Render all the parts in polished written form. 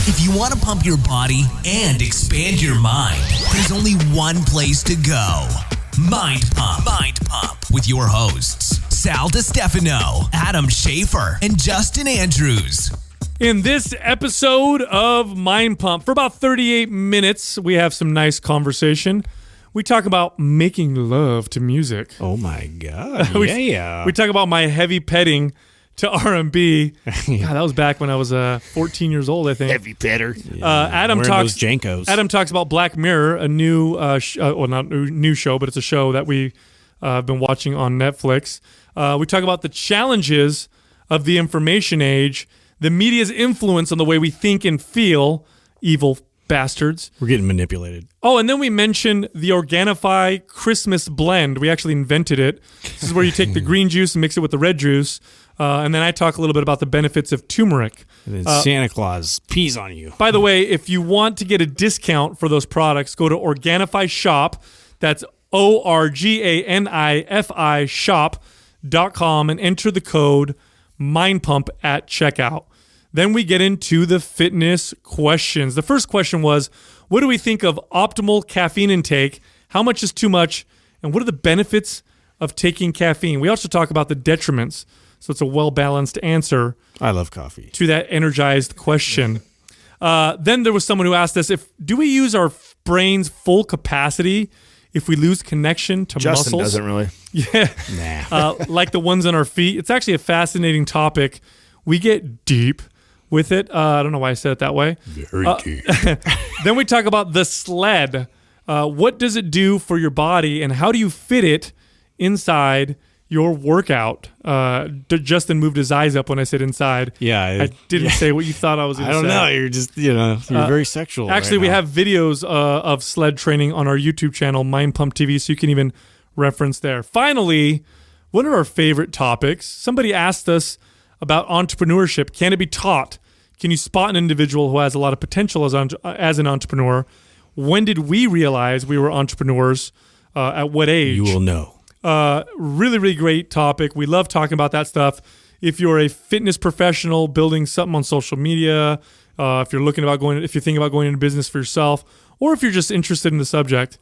If you want to pump your body and expand your mind, there's only one place to go. Mind Pump. Mind Pump with your hosts, Sal DiStefano, Adam Schaefer, and Justin Andrews. In this episode of Mind Pump, for about 38 minutes, we have some nice conversation. We talk about making love to music. Oh my God. We talk about my heavy petting to R&B. God, that was back when I was 14 years old, I think. Heavy petter. Adam talks. Those Jankos. Adam talks about Black Mirror, a new, not a new show, but it's a show that we've been watching on Netflix. We talk about the challenges of the information age, the media's influence on the way we think and feel. Evil bastards. We're getting manipulated. Oh, and then we mentioned the Organifi Christmas blend. We actually invented it. This is where you take the green juice and mix it with the red juice. And then I talk a little bit about the benefits of turmeric. And then Santa Claus pees on you. By the way, if you want to get a discount for those products, go to Organifi Shop. That's ORGANIFI shop.com and enter the code MINDPUMP at checkout. Then we get into the fitness questions. The first question was, what do we think of optimal caffeine intake? How much is too much? And what are the benefits of taking caffeine? We also talk about the detriments. So it's a well-balanced answer. I love coffee. To that energized question. Then there was someone who asked us, do we use our brain's full capacity if we lose connection to Justin muscles? Doesn't really. Yeah. Nah. Like the ones on our feet. It's actually a fascinating topic. We get deep with it. I don't know why I said it that way. Very deep. Then we talk about the Sled. What does it do for your body, and how do you fit it inside your workout? Justin moved his eyes up when I said inside. Yeah. I didn't say what you thought I was going to say. I don't know. You're just, you're very sexual. Actually, we have videos of sled training on our YouTube channel, Mind Pump TV, so you can even reference there. Finally, one of our favorite topics, somebody asked us about entrepreneurship. Can it be taught? Can you spot an individual who has a lot of potential as an entrepreneur? When did we realize we were entrepreneurs? At what age? You will know. Really, really great topic. We love talking about that stuff. If you're a fitness professional building something on social media, if you're thinking about going into business for yourself, or if you're just interested in the subject,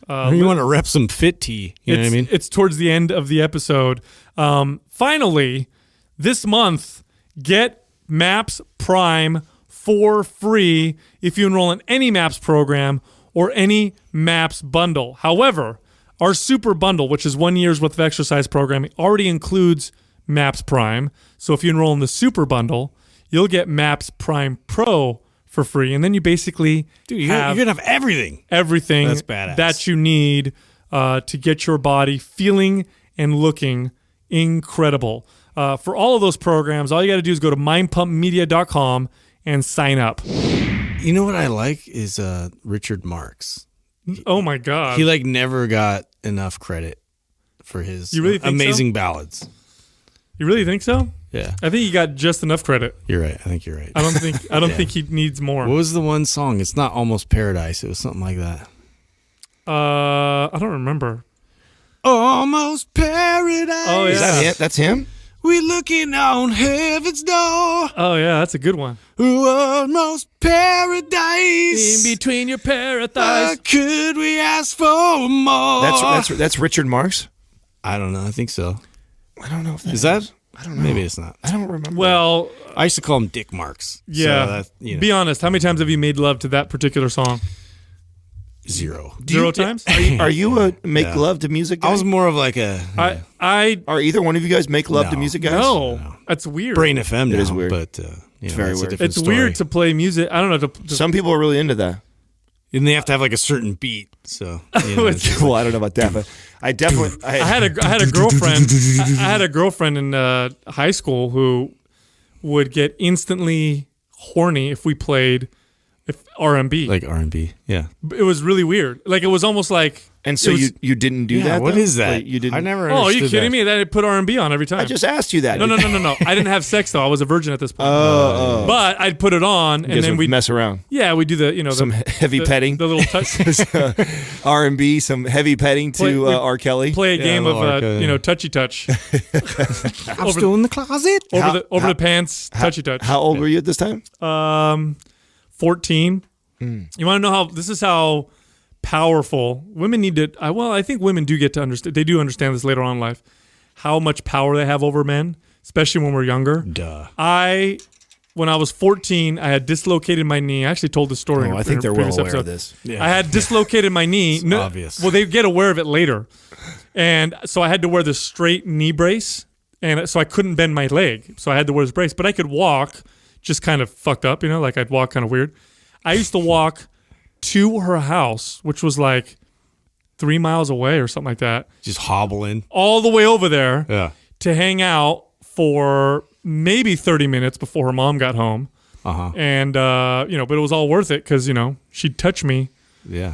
you want to rep some fit tea. You know what I mean? It's towards the end of the episode. Finally, this month, get MAPS Prime for free if you enroll in any MAPS program or any MAPS bundle. However, our super bundle, which is 1 year's worth of exercise programming, already includes MAPS Prime. So if you enroll in the super bundle, you'll get MAPS Prime Pro for free. And then you basically you're going to have everything. Everything That's badass. That you need to get your body feeling and looking incredible. For all of those programs, all you got to do is go to mindpumpmedia.com and sign up. You know what I like is Richard Marx. Oh my God. He never got enough credit for his amazing ballads. You really think so? Yeah. I think he got just enough credit. You're right. I think you're right. I don't think he needs more. What was the one song? It's not Almost Paradise. It was something like that. I don't remember. Almost Paradise. Oh, yeah. Is that it? That's him? We're looking on heaven's door. Oh, yeah, that's a good one. Almost paradise. In between your paradise. Could we ask for more? That's Richard Marx? I don't know. I think so. I don't know if is that? I don't know. Maybe it's not. I don't remember. Well, I used to call him Dick Marx. Yeah. So Be honest. How many times have you made love to that particular song? Zero. Zero times? Are you a make love to music guy? I was more of like a... Are either one of you guys make love to music guys? No. That's weird. Brain FM now. It is weird. But it's very weird. It's weird to play music. I don't know. Some people are really into that. And they have to have a certain beat. So, well, I don't know about that, but I definitely... I had a girlfriend. I had a girlfriend in high school who would get instantly horny if we played R&B. Like R&B, yeah. It was really weird. It was almost like... And so you didn't do that? What is that? Like, you didn't. I never understood. Oh, are you kidding that. me? That put R&B on every time. I just asked you that. No. I didn't have sex though. I was a virgin at this point. Oh. But I'd put it on and then we'd mess around. Yeah, we do some heavy petting, the little touch, R&B, some heavy petting to R. Kelly. Play a game of touchy touch. I'm still in the closet. Over the pants, touchy touch. How old were you at this time? 14. You want to know how powerful women need to. I think women do get to understand. They do understand this later on in life, how much power they have over men, especially when we're younger. Duh. When I was 14, I had dislocated my knee. I actually told the story. I think they're well aware of this. Yeah. I had dislocated my knee. It's obvious. Well, they get aware of it later. And so I had to wear this straight knee brace. And so I couldn't bend my leg. So I had to wear this brace. But I could walk just kind of fucked up, like I'd walk kind of weird. I used to walk to her house, which was like 3 miles away or something like that. Just hobbling. All the way over there to hang out for maybe 30 minutes before her mom got home. And, but it was all worth it because, she'd touch me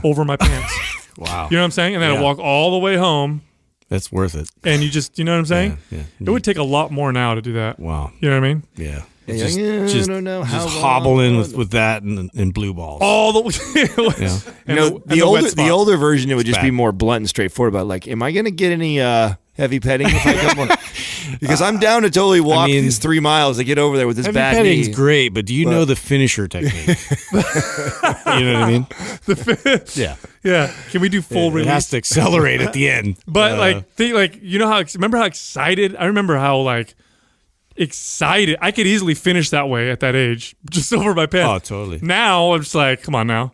over my pants. Wow. You know what I'm saying? And then I'd walk all the way home. That's worth it. And you just, you know what I'm saying? Yeah. It would take a lot more now to do that. Wow. You know what I mean? Yeah. I don't know how just hobbling with that and blue balls. All the way. The older version, it would just be more blunt and straightforward about like, am I going to get any heavy petting if I come on? Because I'm down to totally walk these 3 miles to get over there with this bad knee. Heavy petting's great, but do you know the finisher technique? You know what I mean? Yeah. Can we do full release? It has to accelerate at the end. But remember how excited? I remember how excited. I could easily finish that way at that age, just over my pants. Oh, totally. Now I'm just like, come on now.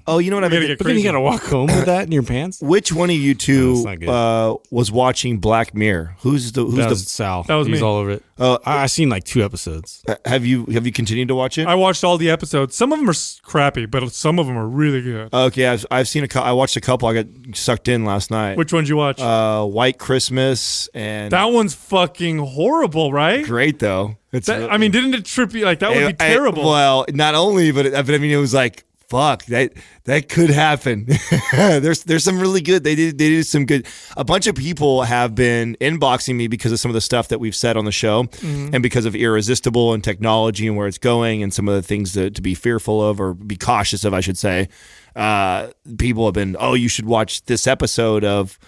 Oh, you know what I mean? But then you got to walk home with that in your pants? Which one of you two was watching Black Mirror? That was Sal. That was me. He's all over it. I seen like 2 episodes. Have you continued to watch it? I watched all the episodes. Some of them are crappy, but some of them are really good. Okay, I've seen I watched a couple. I got sucked in last night. Which ones you watch? White Christmas and that one's fucking horrible, right? Great though. Didn't it trip you? Like that would be terrible. Well, not only, but it was like. Fuck, that could happen. There's some really good. They did some good. A bunch of people have been inboxing me because of some of the stuff that we've said on the show, and because of Irresistible and technology and where it's going, and some of the things to be fearful of or be cautious of, I should say. People have been, you should watch this episode of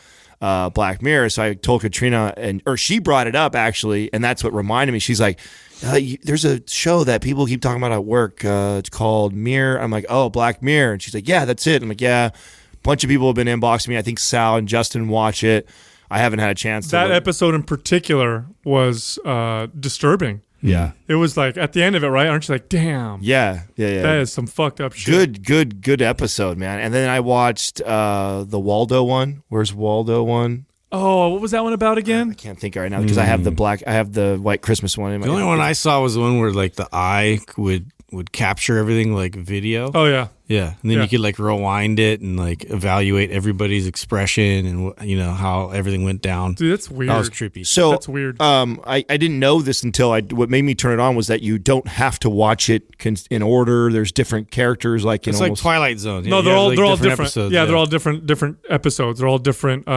Black Mirror. So I told Katrina, or she brought it up actually, and that's what reminded me. She's like, there's a show that people keep talking about at work. It's called Mirror. I'm like, Black Mirror. And she's like, yeah, that's it. I'm like, yeah. A bunch of people have been inboxing me. I think Sal and Justin watch it. I haven't had a chance to. That episode in particular was disturbing. Yeah. It was like at the end of it, right? Aren't you like, damn? Yeah. That is some fucked up shit. Good episode, man. And then I watched the Waldo one. Where's Waldo one? Oh, what was that one about again? I can't think right now because I have the White Christmas one. The only one I saw was the one where like the eye would capture everything like video. Oh yeah. Yeah, and then you could like rewind it and like evaluate everybody's expression and how everything went down. Dude, that's weird. That was trippy. So that's weird. I didn't know this until what made me turn it on was that you don't have to watch it in order. There's different characters like it's like Twilight Zone. No, they're all different episodes. Yeah, they're all different episodes. They're all different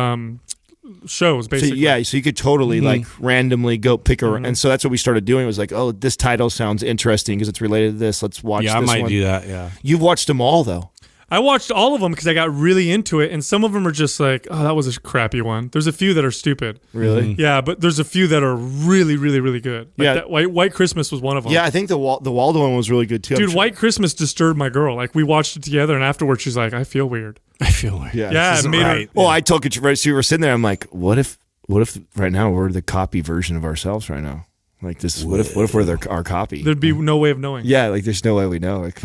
shows basically. So you could totally like randomly go pick and so that's what we started doing. It was like, this title sounds interesting because it's related to this. Let's watch this one. Yeah, I might do that, yeah. You've watched them all though. I watched all of them because I got really into it, and some of them are just like, that was a crappy one. There's a few that are stupid. Really? Yeah, but there's a few that are really, really, really good. Like that White Christmas was one of them. Yeah, I think the Waldo one was really good too. Dude, White Christmas disturbed my girl. Like we watched it together, and afterwards she's like, I feel weird. Yeah, it made her. Well, I told Katrina, so we were sitting there. I'm like, what if right now we're the copy version of ourselves right now? Like this, what if we're our copy? There'd be no way of knowing. Yeah, like there's no way we know. Like,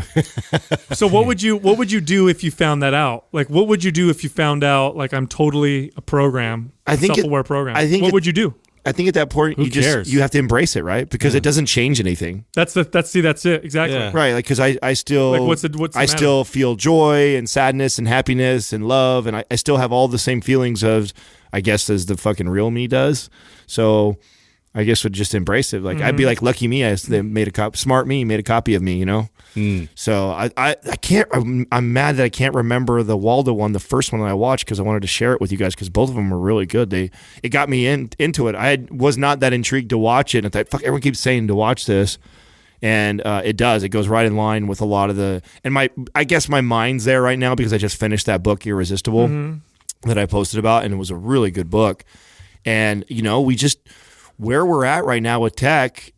so what would you do if you found that out? Like, what would you do if you found out like I'm totally a program, self-aware program? What would you do? I think at that point you have to embrace it, right? Because it doesn't change anything. That's it exactly. Yeah. Right, like because I still still feel joy and sadness and happiness and love, and I still have all the same feelings of, I guess, as the fucking real me does. So I guess would just embrace it. Like I'd be like, lucky me, they made a copy. Smart me made a copy of me, So I can't. I'm mad that I can't remember the Waldo one, the first one that I watched, because I wanted to share it with you guys because both of them were really good. It got me into it. I was not that intrigued to watch it. And I thought, fuck, everyone keeps saying to watch this, and it does. It goes right in line with a lot of the. And I guess my mind's there right now because I just finished that book, Irresistible, that I posted about, and it was a really good book. And we just. Where we're at right now with tech,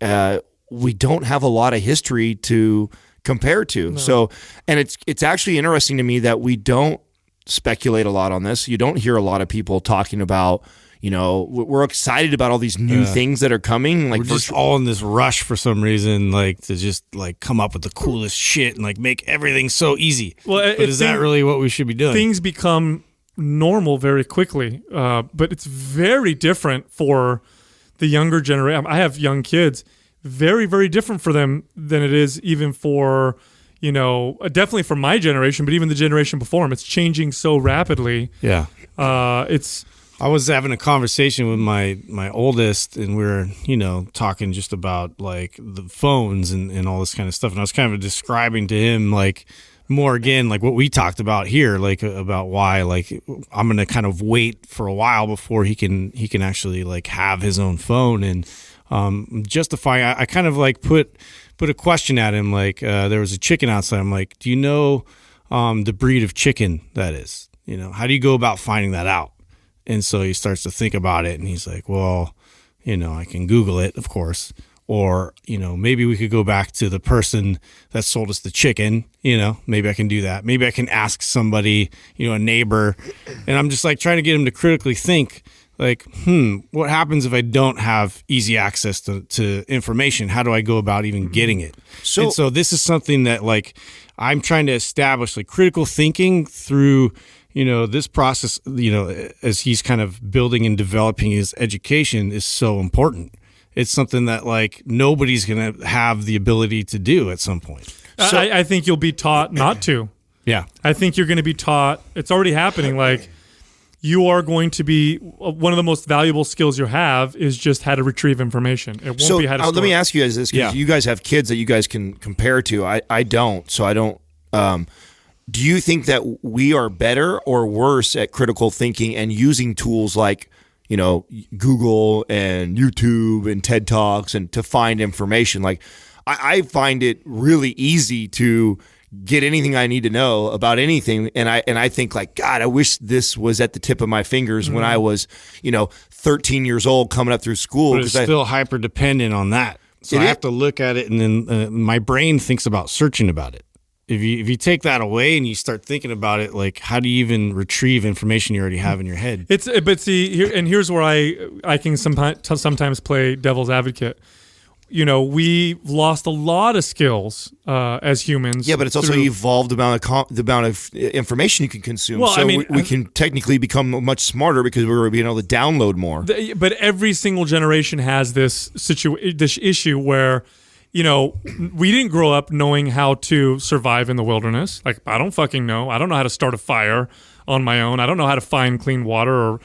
we don't have a lot of history to compare to. No. So, and it's actually interesting to me that we don't speculate a lot on this. You don't hear a lot of people talking about, we're excited about all these new things that are coming. Like we're just all in this rush for some reason, like to just like come up with the coolest shit and like make everything so easy. Well, but is that really what we should be doing? Things become normal very quickly, but it's very different for the younger generation. I have young kids. Very, very different for them than it is even for, definitely for my generation, but even the generation before them. It's changing so rapidly. Yeah. I was having a conversation with my oldest, and we were, talking just about like the phones and all this kind of stuff. And I was kind of describing to him like more again, like what we talked about here, like about why like I'm going to kind of wait for a while before he can actually like have his own phone and justifying. I kind of like put a question at him, like there was a chicken outside. I'm like, do you know the breed of chicken that is? How do you go about finding that out? And so he starts to think about it, and he's like, well, I can Google it, of course. Or, maybe we could go back to the person that sold us the chicken. Maybe I can do that. Maybe I can ask somebody, a neighbor. And I'm just like trying to get him to critically think, like, what happens if I don't have easy access to information? How do I go about even getting it? So this is something that, like, I'm trying to establish, like, critical thinking through this process, as he's kind of building and developing his education is so important. It's something that like nobody's going to have the ability to do at some point. So, I think you'll be taught not to. Yeah. I think you're going to be taught. It's already happening. Like you are going to be one of the most valuable skills you have is just how to retrieve information. It won't be how to store. Let me ask you guys this, because you guys have kids that you guys can compare to. I don't. So I don't. Do you think that we are better or worse at critical thinking and using tools like, Google and YouTube and TED Talks and to find information? Like, I find it really easy to get anything I need to know about anything, and I think like, God, I wish this was at the tip of my fingers when I was, 13 years old coming up through school. But it's still hyper dependent on that. So I have to look at it, and then my brain thinks about searching about it. If you take that away and you start thinking about it, like how do you even retrieve information you already have in your head? Here's where I can sometimes play devil's advocate. We've lost a lot of skills as humans. Yeah, but it's also evolved the amount of information you can consume. Well, so we can technically become much smarter because we're being able to download more. But every single generation has this issue where. We didn't grow up knowing how to survive in the wilderness. Like, I don't fucking know. I don't know how to start a fire on my own. I don't know how to find clean water or,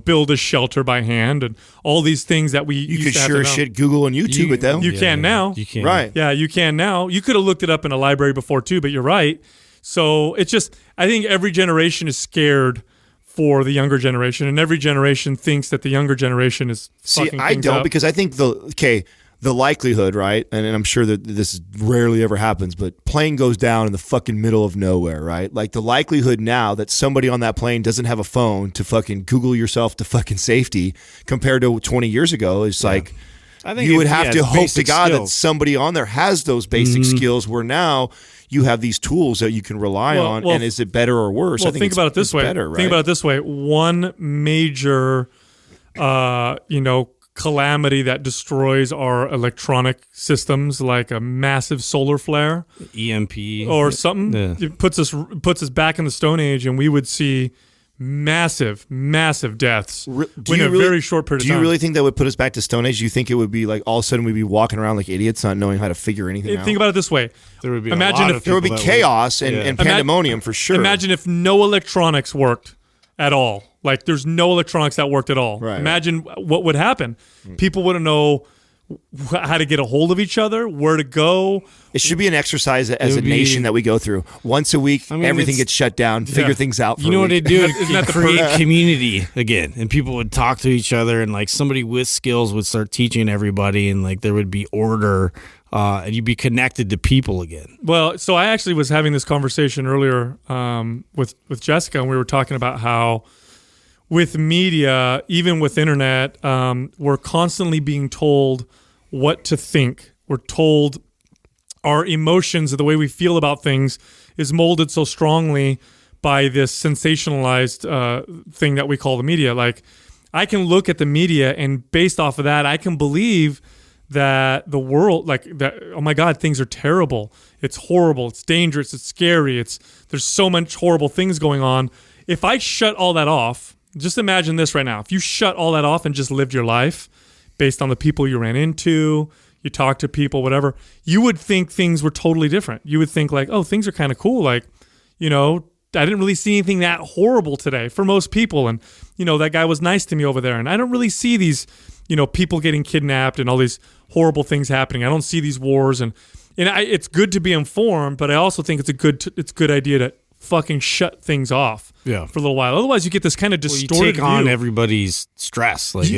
build a shelter by hand and all these things that you could sure shit Google and YouTube it though. You can now. You can. Right. Yeah, you can now. You could have looked it up in a library before too, but you're right. So it's just, I think every generation is scared for the younger generation, and every generation thinks that the younger generation is fucking I don't up. Because I think the likelihood, right, and I'm sure that this rarely ever happens, but plane goes down in the fucking middle of nowhere, right? Like the likelihood now that somebody on that plane doesn't have a phone to fucking Google yourself to fucking safety compared to 20 years ago is like, I think you would have to hope to God that somebody on there has those basic skills where now you have these tools that you can rely on. And is it better or worse? Well, I think think about it this way. Better, right? Think about it this way. One major, calamity that destroys our electronic systems, like a massive solar flare, EMP, or something, it puts us back in the Stone Age, and we would see massive deaths in a very short period of time. Do you really think that would put us back to Stone Age? Do you think it would be like all of a sudden we'd be walking around like idiots, not knowing how to figure anything out? Think about it this way: there would be there would be chaos and pandemonium for sure. Imagine if no electronics worked at all. Like there's no electronics that worked at all. Right, Imagine what would happen. People wouldn't know how to get a hold of each other, where to go. It should be an exercise as a nation that we go through. Once a week, everything gets shut down, figure things out for You know what they do? Isn't that the create community again, and people would talk to each other, and like somebody with skills would start teaching everybody, and like there would be order, and you'd be connected to people again. Well, so I actually was having this conversation earlier with Jessica, and we were talking about how with media, even with internet, we're constantly being told what to think. We're told our emotions, the way we feel about things, is molded so strongly by this sensationalized thing that we call the media. Like, I can look at the media, and based off of that, I can believe that the world, like that, oh my God, things are terrible. It's horrible. It's dangerous. It's scary. There's so much horrible things going on. If I shut all that off, just imagine this right now. If you shut all that off and just lived your life based on the people you ran into, you talk to people, whatever, you would think things were totally different. You would think like, oh, things are kind of cool. Like, you know, I didn't really see anything that horrible today for most people. And, you know, that guy was nice to me over there. And I don't really see these, you know, people getting kidnapped and all these horrible things happening. I don't see these wars. And it's good to be informed, but I also think it's a good idea to fucking shut things off for a little while. Otherwise, you get this kind of distorted you take view. on everybody's stress. Like,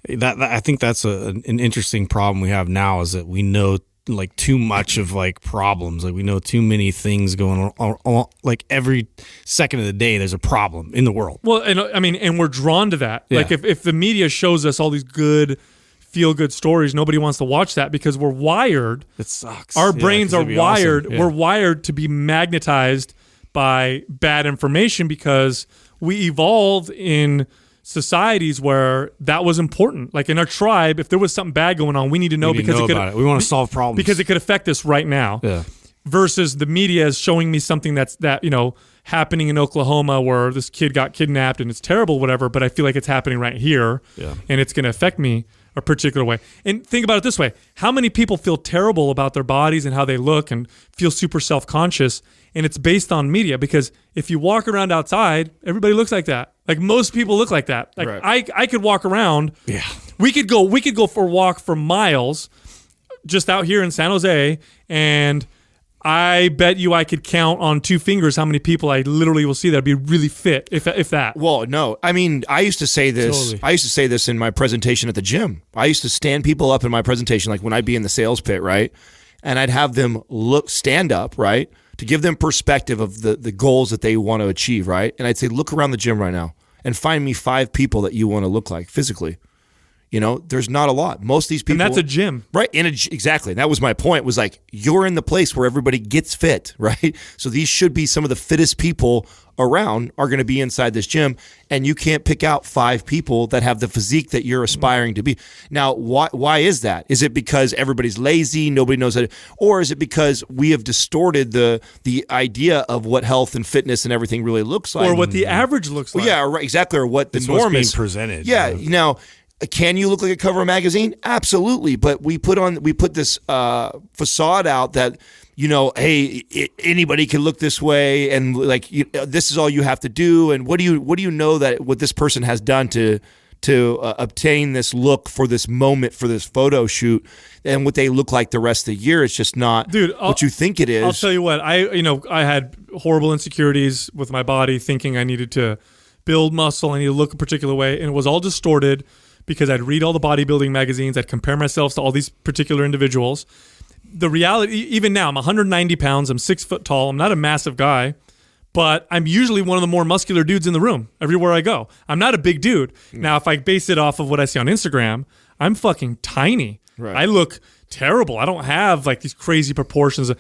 I think that's an interesting problem we have now, is that we know like too much of like problems. Like, we know too many things going on. Like, every second of the day, there's a problem in the world. Well, and I mean, and we're drawn to that. Yeah. Like, if the media shows us all these good, feel-good stories, nobody wants to watch that because we're wired. It sucks. Our brains are wired. Awesome. We're wired to be magnetized by bad information because we evolved in societies where that was important. Like, in our tribe, if there was something bad going on, we need to know because we want to solve problems because it could affect us right now. Yeah. Versus the media is showing me something that you know, happening in Oklahoma where this kid got kidnapped and it's terrible, whatever. But I feel like it's happening right here, and it's going to affect me a particular way. And think about it this way: how many people feel terrible about their bodies and how they look and feel super self-conscious? And it's based on media, because if you walk around outside, everybody looks like that. Like, most people look like that. Like, right. I could walk around. Yeah. We could go for a walk for miles just out here in San Jose, and I bet you I could count on 2 fingers how many people I literally will see that'd be really fit, if that. Well, no. I mean, I used to say this. Totally. I used to say this in my presentation at the gym. I used to stand people up in my presentation, like when I'd be in the sales pit, right? And I'd have them stand up, right? To give them perspective of the goals that they want to achieve, right? And I'd say, look around the gym right now and find me 5 people that you want to look like physically. You know, there's not a lot. Most of these people... And that's a gym. Right. Exactly. And that was my point, was like, you're in the place where everybody gets fit, right? So these should be some of the fittest people around are going to be inside this gym, and you can't pick out 5 people that have the physique that you're aspiring to be. Now, why is that? Is it because everybody's lazy, nobody knows how to... Or is it because we have distorted the idea of what health and fitness and everything really looks like? Or what the average looks like. Well, yeah, right, exactly. Or what the norm is. Being presented. Yeah, now... Can you look like a cover of a magazine? Absolutely. But we put this facade out that, you know, hey, anybody can look this way, and like, this is all you have to do. And what do you know that what this person has done to obtain this look for this moment, for this photo shoot, and what they look like the rest of the year? It's just not what you think it is. I'll tell you what, I had horrible insecurities with my body, thinking I needed to build muscle, I needed to look a particular way, and it was all distorted. Because I'd read all the bodybuilding magazines, I'd compare myself to all these particular individuals. The reality, even now, I'm 190 pounds, I'm 6 foot tall, I'm not a massive guy, but I'm usually one of the more muscular dudes in the room everywhere I go. I'm not a big dude. Now, if I base it off of what I see on Instagram, I'm fucking tiny. Right. I look terrible. I don't have like these crazy proportions.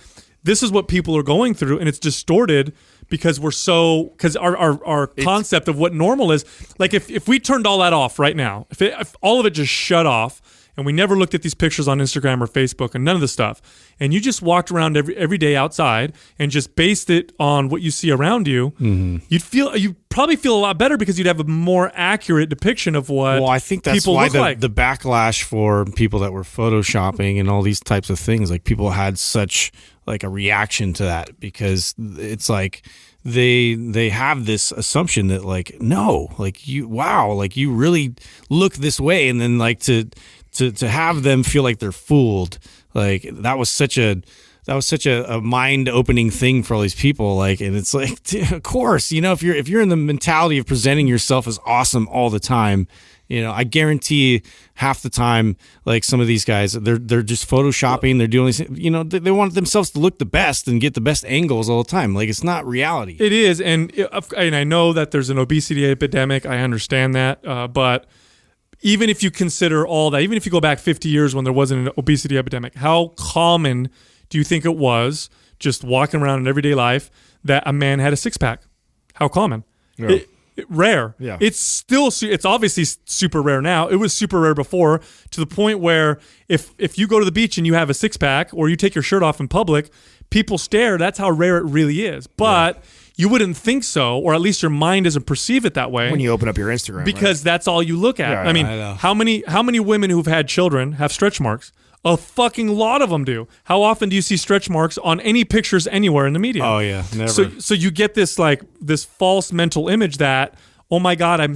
This is what people are going through, and it's distorted because our concept of what normal is. Like, if we turned all that off right now, if all of it just shut off, and we never looked at these pictures on Instagram or Facebook and none of the stuff, and you just walked around every day outside and just based it on what you see around you, you'd probably feel a lot better because you'd have a more accurate depiction of what I think that's people why look like. The backlash for people that were photoshopping and all these types of things, like, people had such like a reaction to that, because it's like they have this assumption that like, no, like, you really look this way, and then like to have them feel like they're fooled, like that was such a mind-opening thing for all these people. Like, and it's like, of course, you know, if you're in the mentality of presenting yourself as awesome all the time, you know, I guarantee half the time, like, some of these guys, they're just photoshopping. They're doing, you know, they want themselves to look the best and get the best angles all the time. Like, it's not reality. It is, and I know that there's an obesity epidemic. I understand that, but even if you consider all that, even if you go back 50 years when there wasn't an obesity epidemic, how common do you think it was just walking around in everyday life that a man had a six-pack? How common? Yeah. Rare. Yeah. It's obviously super rare now. It was super rare before, to the point where if you go to the beach and you have a six-pack or you take your shirt off in public, people stare. That's how rare it really is. But you wouldn't think so, or at least your mind doesn't perceive it that way. When you open up your Instagram. Because that's all you look at. Yeah, I mean, I know. how many women who've had children have stretch marks? A fucking lot of them do. How often do you see stretch marks on any pictures anywhere in the media? Oh yeah, never. So you get this false mental image that, oh my God, I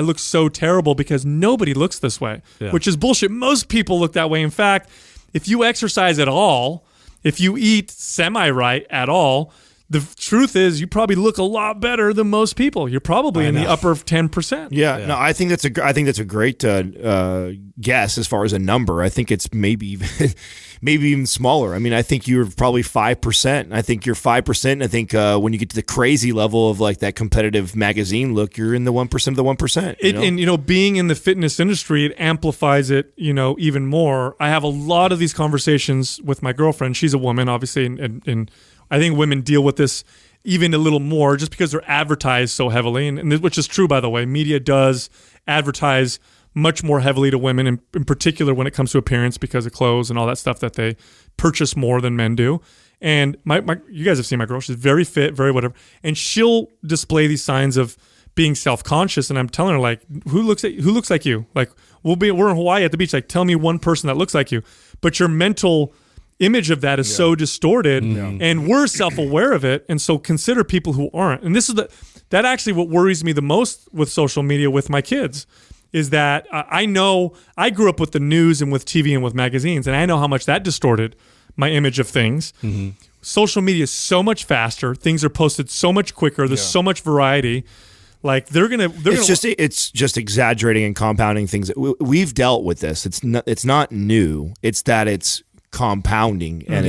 look so terrible because nobody looks this way, which is bullshit. Most people look that way. In fact, if you exercise at all, if you eat semi-right at all, the truth is you probably look a lot better than most people. You're probably in the upper 10%. Yeah, no, I think that's a great guess as far as a number. I think it's maybe even smaller. I mean, I think you're probably 5%. I think you're 5%. I think when you get to the crazy level of like that competitive magazine look, you're in the 1% of the 1%. And being in the fitness industry, it amplifies it, even more. I have a lot of these conversations with my girlfriend. She's a woman, obviously, and I think women deal with this even a little more just because they're advertised so heavily, and which is true, by the way. Media does advertise much more heavily to women, in particular when it comes to appearance, because of clothes and all that stuff that they purchase more than men do. And you guys have seen my girl. She's very fit, very whatever, and she'll display these signs of being self-conscious. And I'm telling her, like, who looks like you? Like, we're in Hawaii at the beach. Like, tell me one person that looks like you. But your mental image of that is so distorted, and we're self-aware of it, and so consider people who aren't. And this is that actually what worries me the most with social media with my kids is that I know I grew up with the news and with TV and with magazines, and I know how much that distorted my image of things. Mm-hmm. Social media is so much faster. Things are posted so much quicker. There's so much variety. Like it's just exaggerating and compounding things. We've dealt with this. It's not new. It's that it's compounding, and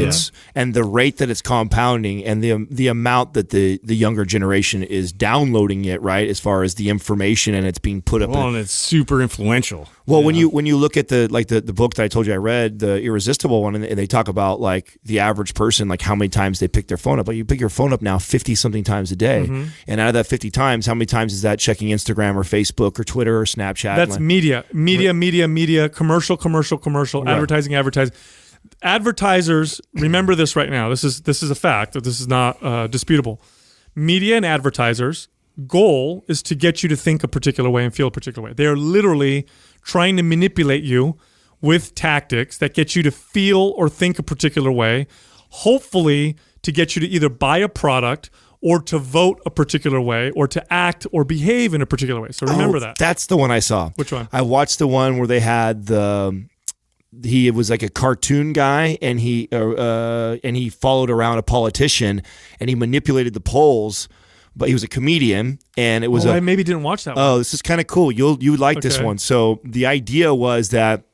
and the rate that it's compounding, and the amount that the younger generation is downloading it, right, as far as the information, and it's being put up. Well, and it's super influential. Well, when you look at the book that I told you I read, the Irresistible one, and they talk about like the average person, like how many times they pick their phone up. Like you pick your phone up now 50 something times a day, and out of that 50 times, how many times is that checking Instagram or Facebook or Twitter or Snapchat? That's media, commercial, right. advertising. Advertisers, remember this right now. This is a fact. This is not disputable. Media and advertisers' goal is to get you to think a particular way and feel a particular way. They are literally trying to manipulate you with tactics that get you to feel or think a particular way, hopefully to get you to either buy a product or to vote a particular way or to act or behave in a particular way. So remember that. That's the one I saw. Which one? I watched the one where they had he was like a cartoon guy, and he followed around a politician, and he manipulated the polls. But he was a comedian, and it was I maybe didn't watch that one. Oh, this is kind of cool. You would like this one. So the idea was that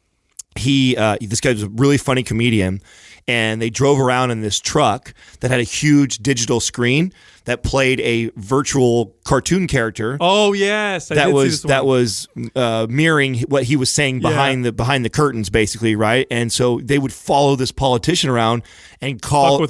this guy was a really funny comedian, and they drove around in this truck that had a huge digital screen that played a virtual cartoon character. Oh yes, that was mirroring what he was saying behind the curtains, basically, right? And so they would follow this politician around and fuck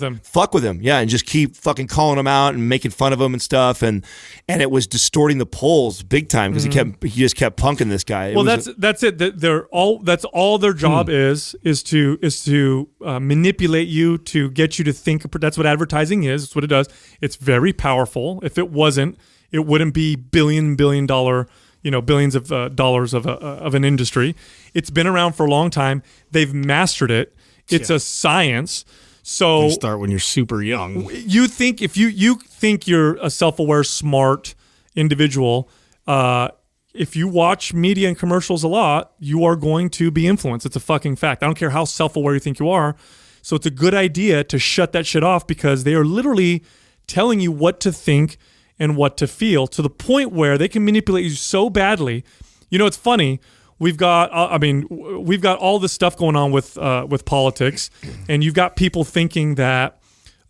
with him, yeah, and just keep fucking calling him out and making fun of him and stuff, and it was distorting the polls big time because he just kept punking this guy. That's it. That's all their job is to manipulate you, to get you to think. That's what advertising is. It's what it does. It's very powerful. If it wasn't, it wouldn't be billion dollar, billions of dollars of an industry. It's been around for a long time. They've mastered it. It's a science. So you start when you're super young. You think if you think you're a self-aware, smart individual, if you watch media and commercials a lot, you are going to be influenced. It's a fucking fact. I don't care how self-aware you think you are. So it's a good idea to shut that shit off, because they are literally telling you what to think and what to feel, to the point where they can manipulate you so badly. It's funny. We've got all this stuff going on with politics, and you've got people thinking that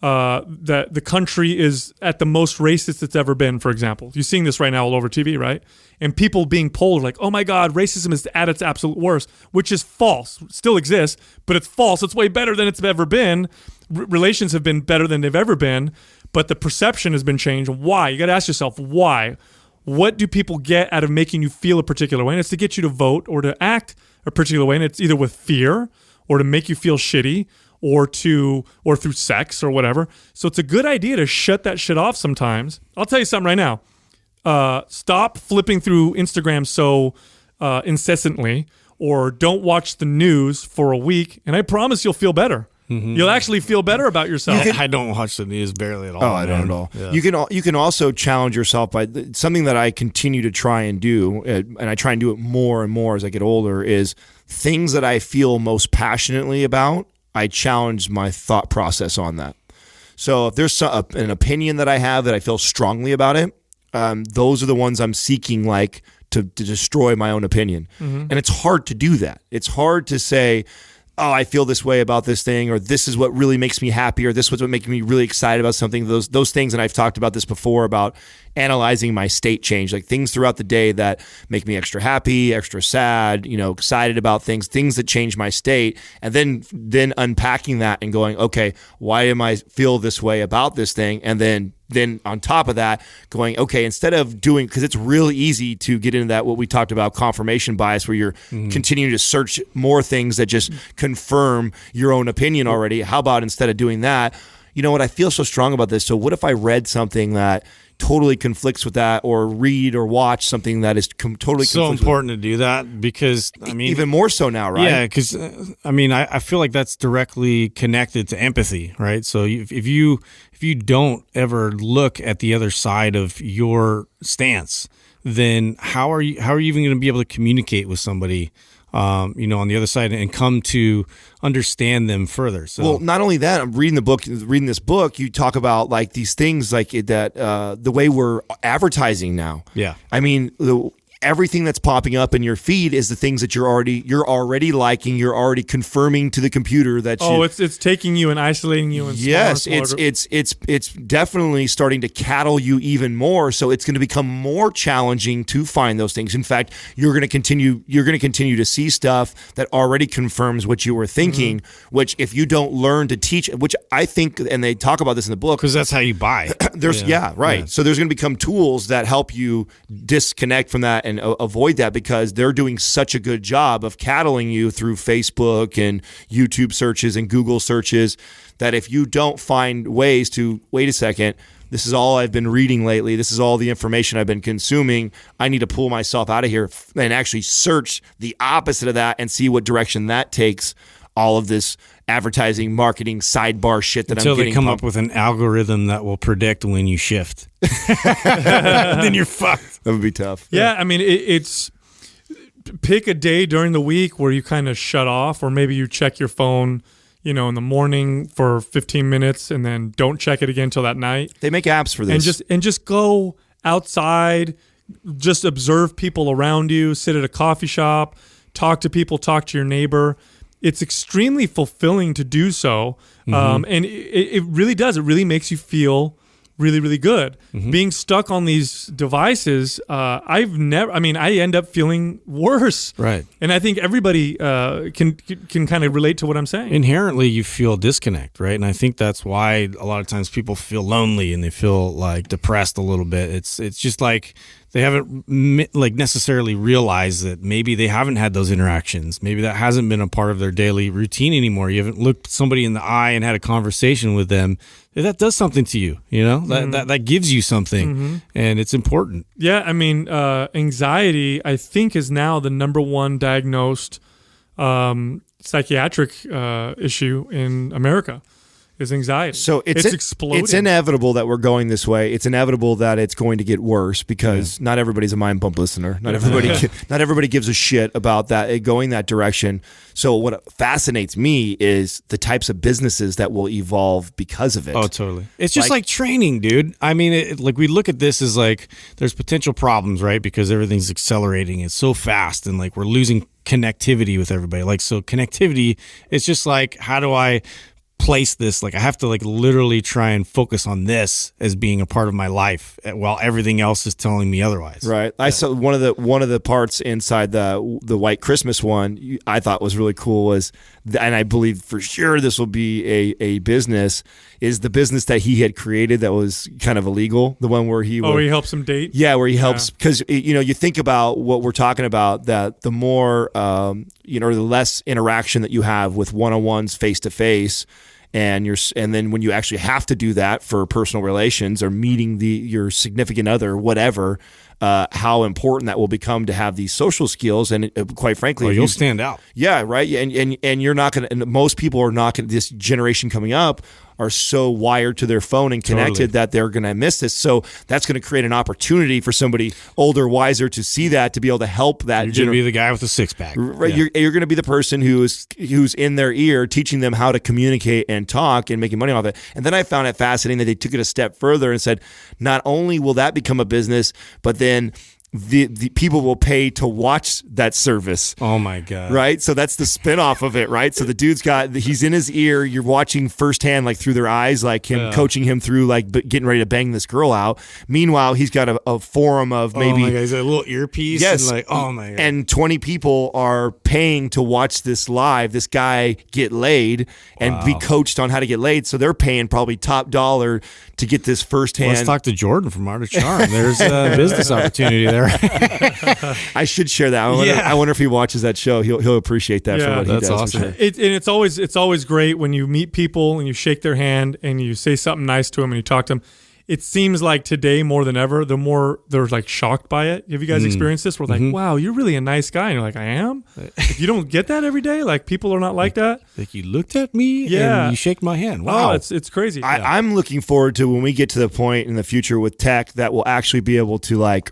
that the country is at the most racist it's ever been, for example. You're seeing this right now all over TV, right? And people being polled like, oh my God, racism is at its absolute worst, which is false. It still exists, but it's false. It's way better than it's ever been. Relations have been better than they've ever been, but the perception has been changed. Why? You got to ask yourself, why? What do people get out of making you feel a particular way? And it's to get you to vote or to act a particular way. And it's either with fear or to make you feel shitty or through sex or whatever. So it's a good idea to shut that shit off sometimes. I'll tell you something right now. Stop flipping through Instagram so incessantly, or don't watch the news for a week, and I promise you'll feel better. Mm-hmm. You'll actually feel better about yourself. I don't watch the news barely at all. Oh, I don't at all. Yeah. You can also challenge yourself by something that I continue to try and do, and I try and do it more and more as I get older, is things that I feel most passionately about. I challenge my thought process on that. So if there's an opinion that I have that I feel strongly about it, those are the ones I'm seeking, like to destroy my own opinion. Mm-hmm. And it's hard to do that. It's hard to say, oh, I feel this way about this thing, or this is what really makes me happy, or this is what makes me really excited about something. Those things, and I've talked about this before, about analyzing my state change, like things throughout the day that make me extra happy, extra sad, excited about things that change my state, and then unpacking that and going, okay, why am I feel this way about this thing? And then on top of that, going, okay, instead of doing, because it's really easy to get into that, what we talked about, confirmation bias, where you're continuing to search more things that just confirm your own opinion already. How about instead of doing that, you know what, I feel so strong about this, so what if I read something that totally conflicts with that, or read or watch something that is totally so important to do that, because even more so now, right? Yeah, because I feel like that's directly connected to empathy, right? So if you don't ever look at the other side of your stance, then how are you even going to be able to communicate with somebody on the other side and come to understand them further? So, well, not only that, I'm reading this book, you talk about like these things like that, the way we're advertising now. Yeah. I mean, everything that's popping up in your feed is the things that you're already liking, you're already confirming to the computer that it's taking you and isolating you and it's definitely starting to cattle you even more, so it's going to become more challenging to find those things. In fact, you're going to continue to see stuff that already confirms what you were thinking, which if you don't learn to teach, which I think, and they talk about this in the book, because that's how you buy. Right. So there's going to become tools that help you disconnect from that and avoid that, because they're doing such a good job of cattling you through Facebook and YouTube searches and Google searches, that if you don't find ways to, wait a second, this is all I've been reading lately, this is all the information I've been consuming, I need to pull myself out of here and actually search the opposite of that and see what direction that takes all of this advertising, marketing, sidebar shit that until I'm getting. Until they come up with an algorithm that will predict when you shift. Then you're fucked. That would be tough. Yeah, I mean, it's pick a day during the week where you kind of shut off, or maybe you check your phone, in the morning for 15 minutes and then don't check it again till that night. They make apps for this. And just go outside, just observe people around you, sit at a coffee shop, talk to people, talk to your neighbor. It's extremely fulfilling to do so. And it really does. It really makes you feel really, really good. Being stuck on these devices, I end up feeling worse. Right. And I think everybody can kind of relate to what I'm saying. Inherently, you feel disconnect, right? And I think that's why a lot of times people feel lonely and they feel like depressed a little bit. It's just like they haven't necessarily realized that maybe they haven't had those interactions. Maybe that hasn't been a part of their daily routine anymore. You haven't looked somebody in the eye and had a conversation with them. That does something to you, that gives you something, and it's important. Yeah, I mean, anxiety, I think, is now the number one diagnosed psychiatric issue in America. Is anxiety. So it's exploding. It's inevitable that we're going this way. It's inevitable that it's going to get worse, because not everybody's a Mind Pump listener. Not everybody gives a shit about that going that direction. So what fascinates me is the types of businesses that will evolve because of it. Oh, totally. It's just like training, dude. I mean, we look at this as like there's potential problems, right? Because everything's accelerating. It's so fast, and like we're losing connectivity with everybody. Like, so connectivity is just like, how do I place this, like I have to like literally try and focus on this as being a part of my life while everything else is telling me otherwise. Right. I saw one of the parts inside the White Christmas one I thought was really cool was, and I believe for sure this will be a business, is the business that he had created that was kind of illegal. The one where he helps him date. Yeah, where he helps, because you think about what we're talking about, that the more the less interaction that you have with one-on-ones face to face. And then when you actually have to do that for personal relations or meeting your significant other, whatever, how important that will become to have these social skills. And quite frankly, you'll stand out. Yeah, right. And you're not going to. And most people are not going. This generation coming up are so wired to their phone and connected that they're going to miss this. So that's going to create an opportunity for somebody older, wiser to see that, to be able to help that. You're going to be the guy with the six-pack. Right. Yeah. You're going to be the person who's in their ear, teaching them how to communicate and talk and making money off it. And then I found it fascinating that they took it a step further and said, not only will that become a business, but then the people will pay to watch that service. Oh my God. Right? So that's the spinoff of it, right? So the dude's he's in his ear, you're watching firsthand, like through their eyes, like him coaching him through like getting ready to bang this girl out. Meanwhile, he's got a forum of maybe... Oh my God, he's got a little earpiece. Yes. And oh my God. And 20 people are paying to watch this guy get laid and be coached on how to get laid. So they're paying probably top dollar to get this firsthand. Let's talk to Jordan from Art of Charm. There's a business opportunity there. I should share that. I wonder if he watches that show. He'll appreciate that for what he does. That's awesome. Sure. It's always great when you meet people and you shake their hand and you say something nice to them and you talk to them. It seems like today more than ever, the more they're like shocked by it. Have you guys experienced this? We're like, wow, you're really a nice guy. And you're like, I am? Like, you don't get that every day? Like, people are not like that? Like, you looked at me and you shake my hand. Wow. Oh, it's crazy. I'm looking forward to when we get to the point in the future with tech that will actually be able to like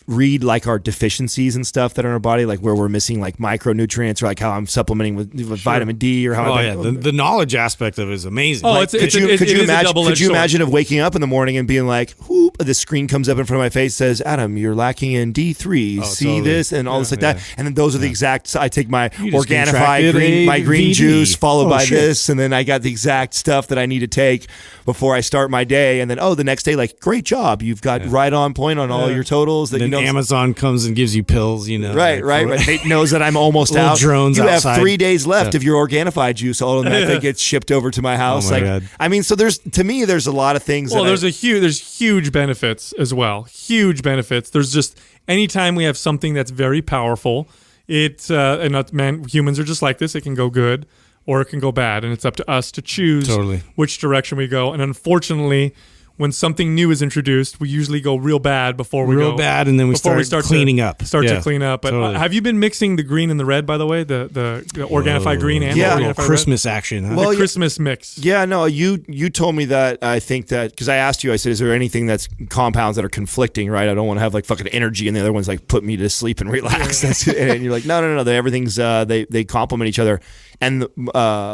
read like our deficiencies and stuff that are in our body, like where we're missing like micronutrients, or like how I'm supplementing with vitamin D, or how the knowledge aspect of it is amazing. Oh, like, could you imagine of waking up in the morning and being like, whoop, the screen comes up in front of my face, says, Adam, you're lacking in D3, see this and all this like that, and then those are the exact. I take my Organifi green juice followed by this, and then I got the exact stuff that I need to take before I start my day, and then the next day, like, great job, you've got right on point on all your totals. That Amazon comes and gives you pills, Right. It knows that I'm almost out. Drones you outside. Have 3 days left of your Organifi juice. All of that thing gets shipped over to my house. Oh my God. I mean, so there's a lot of things. Well, there's huge benefits as well. Huge benefits. There's just anytime we have something that's very powerful, humans are just like this. It can go good or it can go bad, and it's up to us to choose which direction we go. And unfortunately, when something new is introduced, we usually go real bad before we go. Real bad, and then we start cleaning up. To clean up. But have you been mixing the green and the red, by the way? The Organifi green and the Organifi Christmas red? action. Huh? Well, the Christmas mix. Yeah, no, you told me that. I think that because I asked you, I said, is there anything that's compounds that are conflicting, right? I don't want to have like fucking energy and the other one's like put me to sleep and relax. And you're like, no. Everything's they complement each other. And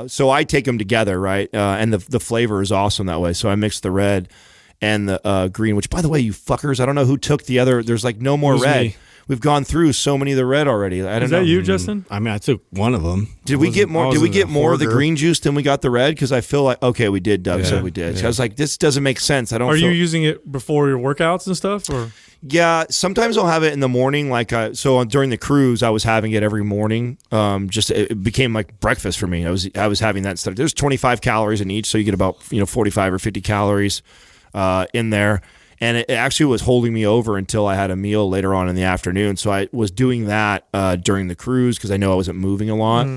so I take them together, right? And the flavor is awesome that way. So I mix the red and the green, which, by the way, you fuckers, I don't know who took the other. There's like no more red. Me. We've gone through so many of the red already. I don't know. Is that you, Justin? I mean, I took one of them. Did we get more? Did we get more of the green juice than we got the red? Because I feel like we did. Doug said we did. So I was like, this doesn't make sense. Are you using it before your workouts and stuff, or? Yeah, sometimes I'll have it in the morning. Like so during the cruise, I was having it every morning. It became like breakfast for me. I was having that stuff. There's 25 calories in each, so you get about 45 or 50 calories in there. And it actually was holding me over until I had a meal later on in the afternoon. So I was doing that during the cruise because I know I wasn't moving a lot.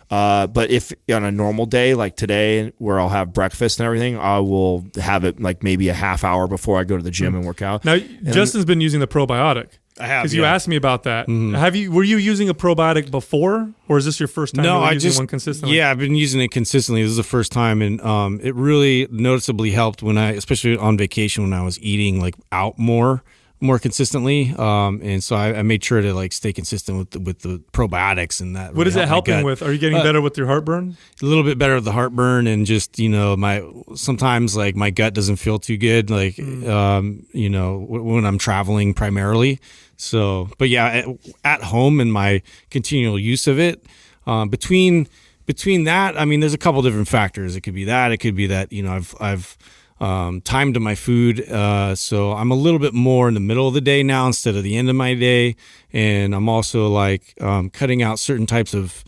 But if on a normal day like today, where I'll have breakfast and everything, I will have it like maybe a half hour before I go to the gym and work out. Now, Justin's been using the probiotic. I have, because you asked me about that. Were you using a probiotic before, or is this your first time using one consistently? Yeah, I've been using it consistently. This is the first time, and it really noticeably helped especially on vacation, when I was eating like out more consistently. And so I made sure to like stay consistent with the probiotics and that. What is it helping with? Are you getting better with your heartburn? A little bit better with the heartburn, and just sometimes like my gut doesn't feel too good, like when I'm traveling primarily. So, but yeah, at home and my continual use of it, between between that, I mean, there's a couple different factors. It could be that. It could be that, I've time to my food. So I'm a little bit more in the middle of the day now instead of the end of my day. And I'm also like cutting out certain types of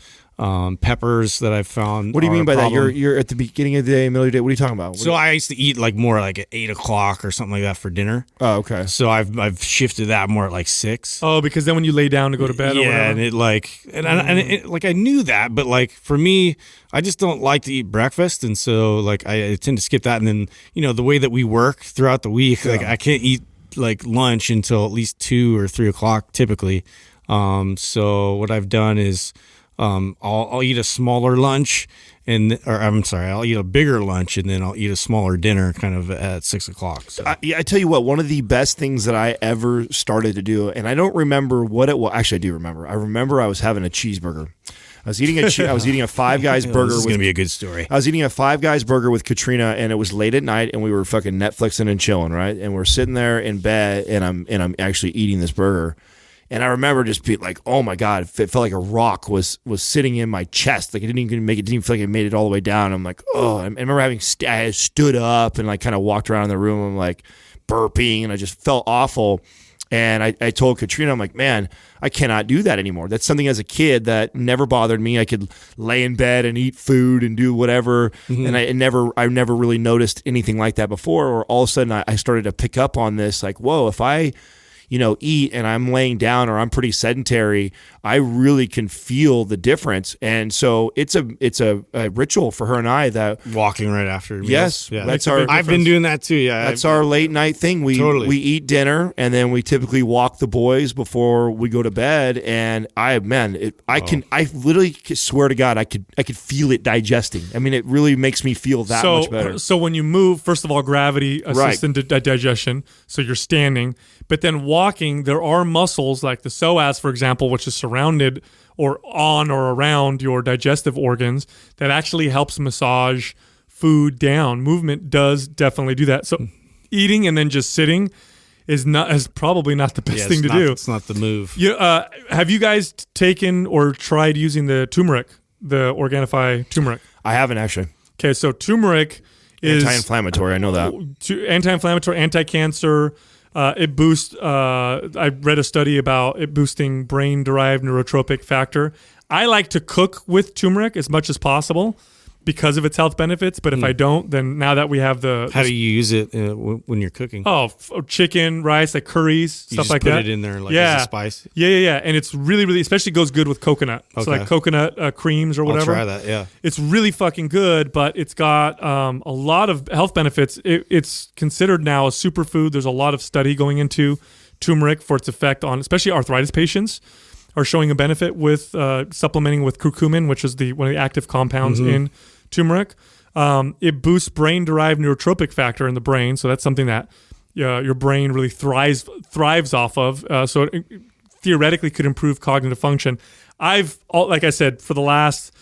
peppers that I've found. What do you mean by that? You're at the beginning of the day, middle of the day. What are you talking about? So I used to eat like more like at 8 o'clock or something like that for dinner. Oh, okay. So I've shifted that more at like 6. Oh, because then when you lay down to go to bed, or whatever. And it like I knew that, but like for me, I just don't like to eat breakfast, and so like I tend to skip that. And then the way that we work throughout the week, like I can't eat like lunch until at least 2 or 3 o'clock typically. So what I've done is. I'll eat a smaller lunch I'll eat a bigger lunch and then I'll eat a smaller dinner kind of at 6 o'clock. So. I tell you what, one of the best things that I ever started to do, and I don't remember what it was. Actually, I do remember. I remember I was having a cheeseburger. I was eating a Five Guys burger. This is going to be a good story. I was eating a Five Guys burger with Katrina, and it was late at night, and we were fucking Netflixing and chilling, right? And we're sitting there in bed, and I'm actually eating this burger. And I remember just being like, oh my God, it felt like a rock was sitting in my chest. Like it didn't even feel like it made it all the way down. I'm like, oh, I remember I stood up and like kind of walked around the room. I'm like burping and I just felt awful. And I told Katrina, I'm like, man, I cannot do that anymore. That's something as a kid that never bothered me. I could lay in bed and eat food and do whatever. Mm-hmm. And I never really noticed anything like that before. Or all of a sudden I started to pick up on this like, whoa, if I eat and I'm laying down or I'm pretty sedentary, I really can feel the difference. And so it's a ritual for her and I that walking right after meals. Yes, yeah. I've been doing that too. Yeah, that's our late night thing. We eat dinner and then we typically walk the boys before we go to bed. And I literally swear to God, I could feel it digesting. I mean, it really makes me feel that much better. So when you move, first of all, gravity assists in digestion. So you're standing. But then walking, there are muscles like the psoas, for example, which is surrounded or on or around your digestive organs that actually helps massage food down. Movement does definitely do that. So eating and then just sitting is probably not the best thing to do. It's not the move. Have you guys taken or tried using the turmeric, the Organifi turmeric? I haven't actually. Okay, so turmeric is anti-inflammatory. I know that. Anti-inflammatory, anti-cancer. It boosts. I read a study about it boosting brain-derived neurotrophic factor. I like to cook with turmeric as much as possible because of its health benefits. But if I don't, then now that we have how do you use it when you're cooking? Chicken, rice, like curries, stuff like that. You just put it in there as a spice? Yeah. And it's really, really, especially goes good with coconut. Okay. So like coconut creams or whatever. I'll try that, yeah. It's really fucking good, but it's got a lot of health benefits. It's considered now a superfood. There's a lot of study going into turmeric for its effect on, especially arthritis patients, are showing a benefit with supplementing with curcumin, which is one of the active compounds in turmeric. It boosts brain-derived neurotropic factor in the brain, so that's something that your brain really thrives off of. So it theoretically could improve cognitive function. Like I said, for the last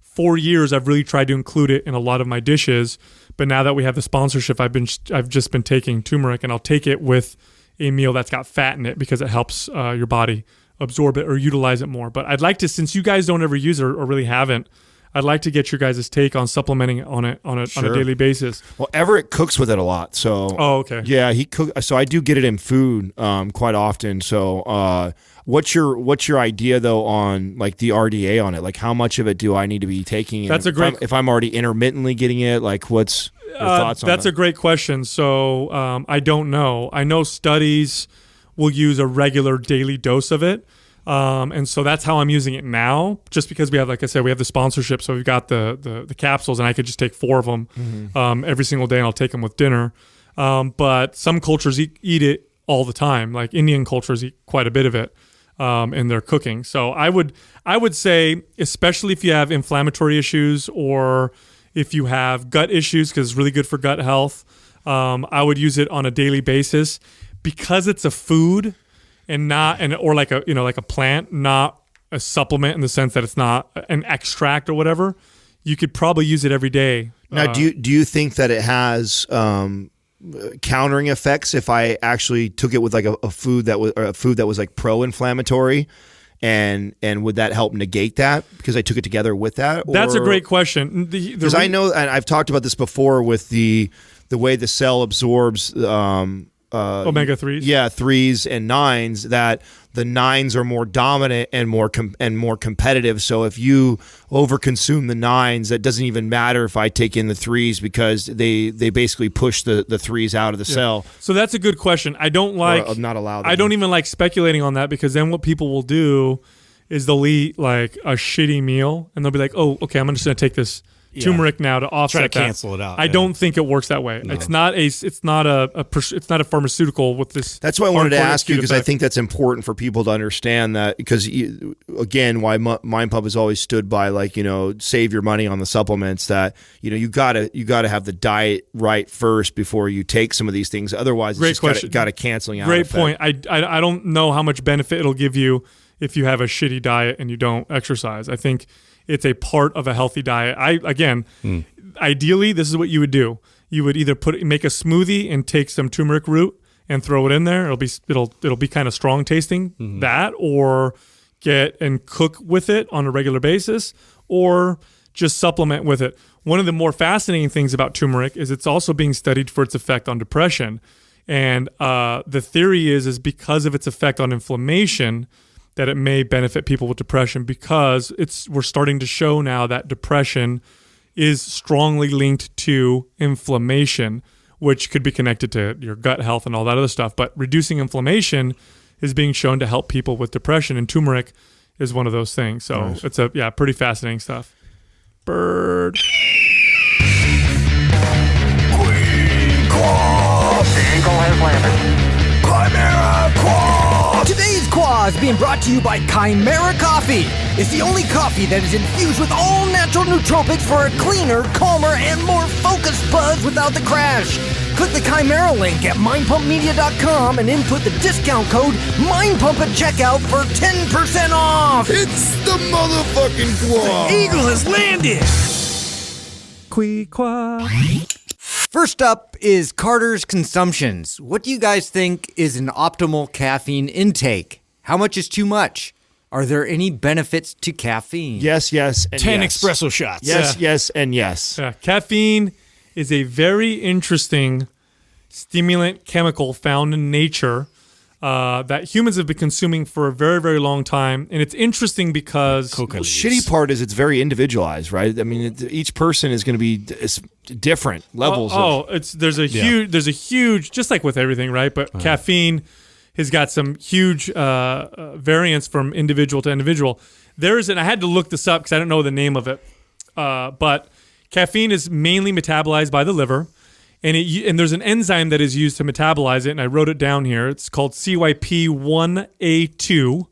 4 years, I've really tried to include it in a lot of my dishes. But now that we have the sponsorship, I've just been taking turmeric, and I'll take it with a meal that's got fat in it because it helps your body absorb it or utilize it more. But I'd like to, since you guys don't ever use it or really haven't, I'd like to get your guys' take on supplementing on a daily basis. Well, Everett cooks with it a lot, so. Oh, okay. Yeah, he cooks. So I do get it in food quite often. So, what's your idea though on like the RDA on it? Like, how much of it do I need to be taking? That's if I'm already intermittently getting it, like, what's your thoughts on that? That's a great question. So, I don't know. I know studies will use a regular daily dose of it. And so that's how I'm using it now, just because we have, like I said, we have the sponsorship. So we've got the capsules and I could just take 4 of them every single day and I'll take them with dinner. But some cultures eat it all the time. Like Indian cultures eat quite a bit of it in their cooking. So I would say, especially if you have inflammatory issues or if you have gut issues, because it's really good for gut health, I would use it on a daily basis because it's a food. Or like a plant, not a supplement in the sense that it's not an extract or whatever. You could probably use it every day. Now, do you think that it has countering effects if I actually took it with like a food that was like pro-inflammatory, And would that help negate that because I took it together with that? That's a great question. Because I know, and I've talked about this before with the way the cell absorbs omega 3s. Yeah, 3s and 9s, that the 9s are more dominant and more competitive. So if you overconsume the 9s, that doesn't even matter if I take in the 3s because they basically push the 3s out of the cell. So that's a good question. I don't like not allowed. I don't even like speculating on that because then what people will do is they'll eat like a shitty meal and they'll be like, oh, okay, I'm just going to take this turmeric now to offset Try to cancel it out. I don't think it works that way. No. It's not a pharmaceutical with this. That's why I wanted to ask you because I think that's important for people to understand that because again, why Mind Pump has always stood by save your money on the supplements that you gotta have the diet right first before you take some of these things. Otherwise, it's just got a canceling out. Great point. I don't know how much benefit it'll give you if you have a shitty diet and you don't exercise. I think it's a part of a healthy diet. Ideally, this is what you would do. You would either make a smoothie and take some turmeric root and throw it in there. It'll be kind of strong tasting, that, or get and cook with it on a regular basis, or just supplement with it. One of the more fascinating things about turmeric is it's also being studied for its effect on depression. And the theory is because of its effect on inflammation, that it may benefit people with depression because we're starting to show now that depression is strongly linked to inflammation, which could be connected to your gut health and all that other stuff. But reducing inflammation is being shown to help people with depression, and turmeric is one of those things. So nice. It's pretty fascinating stuff. Bird. Queen Claw. The Eagle has landed. Chimera Claw. Today's Claw is being brought to you by Chimera Coffee. It's the only coffee that is infused with all natural nootropics for a cleaner, calmer, and more focused buzz without the crash. Click the Chimera link at mindpumpmedia.com and input the discount code MINDPUMP at checkout for 10% off. It's the motherfucking Claw. The Eagle has landed. Quee-qua. First up is Carter's consumptions. What do you guys think is an optimal caffeine intake? How much is too much? Are there any benefits to caffeine? Yes, and 10 yes. espresso shots. Yes, and yes. Yeah. Caffeine is a very interesting stimulant chemical found in nature that humans have been consuming for a very, very long time. And it's interesting because the shitty part is it's very individualized, right? I mean, each person is going to be different levels. There's a huge, just like with everything, right? But caffeine has got some huge variance from individual to individual. And I had to look this up because I don't know the name of it. But caffeine is mainly metabolized by the liver. And there's an enzyme that is used to metabolize it, and I wrote it down here. It's called CYP1A2.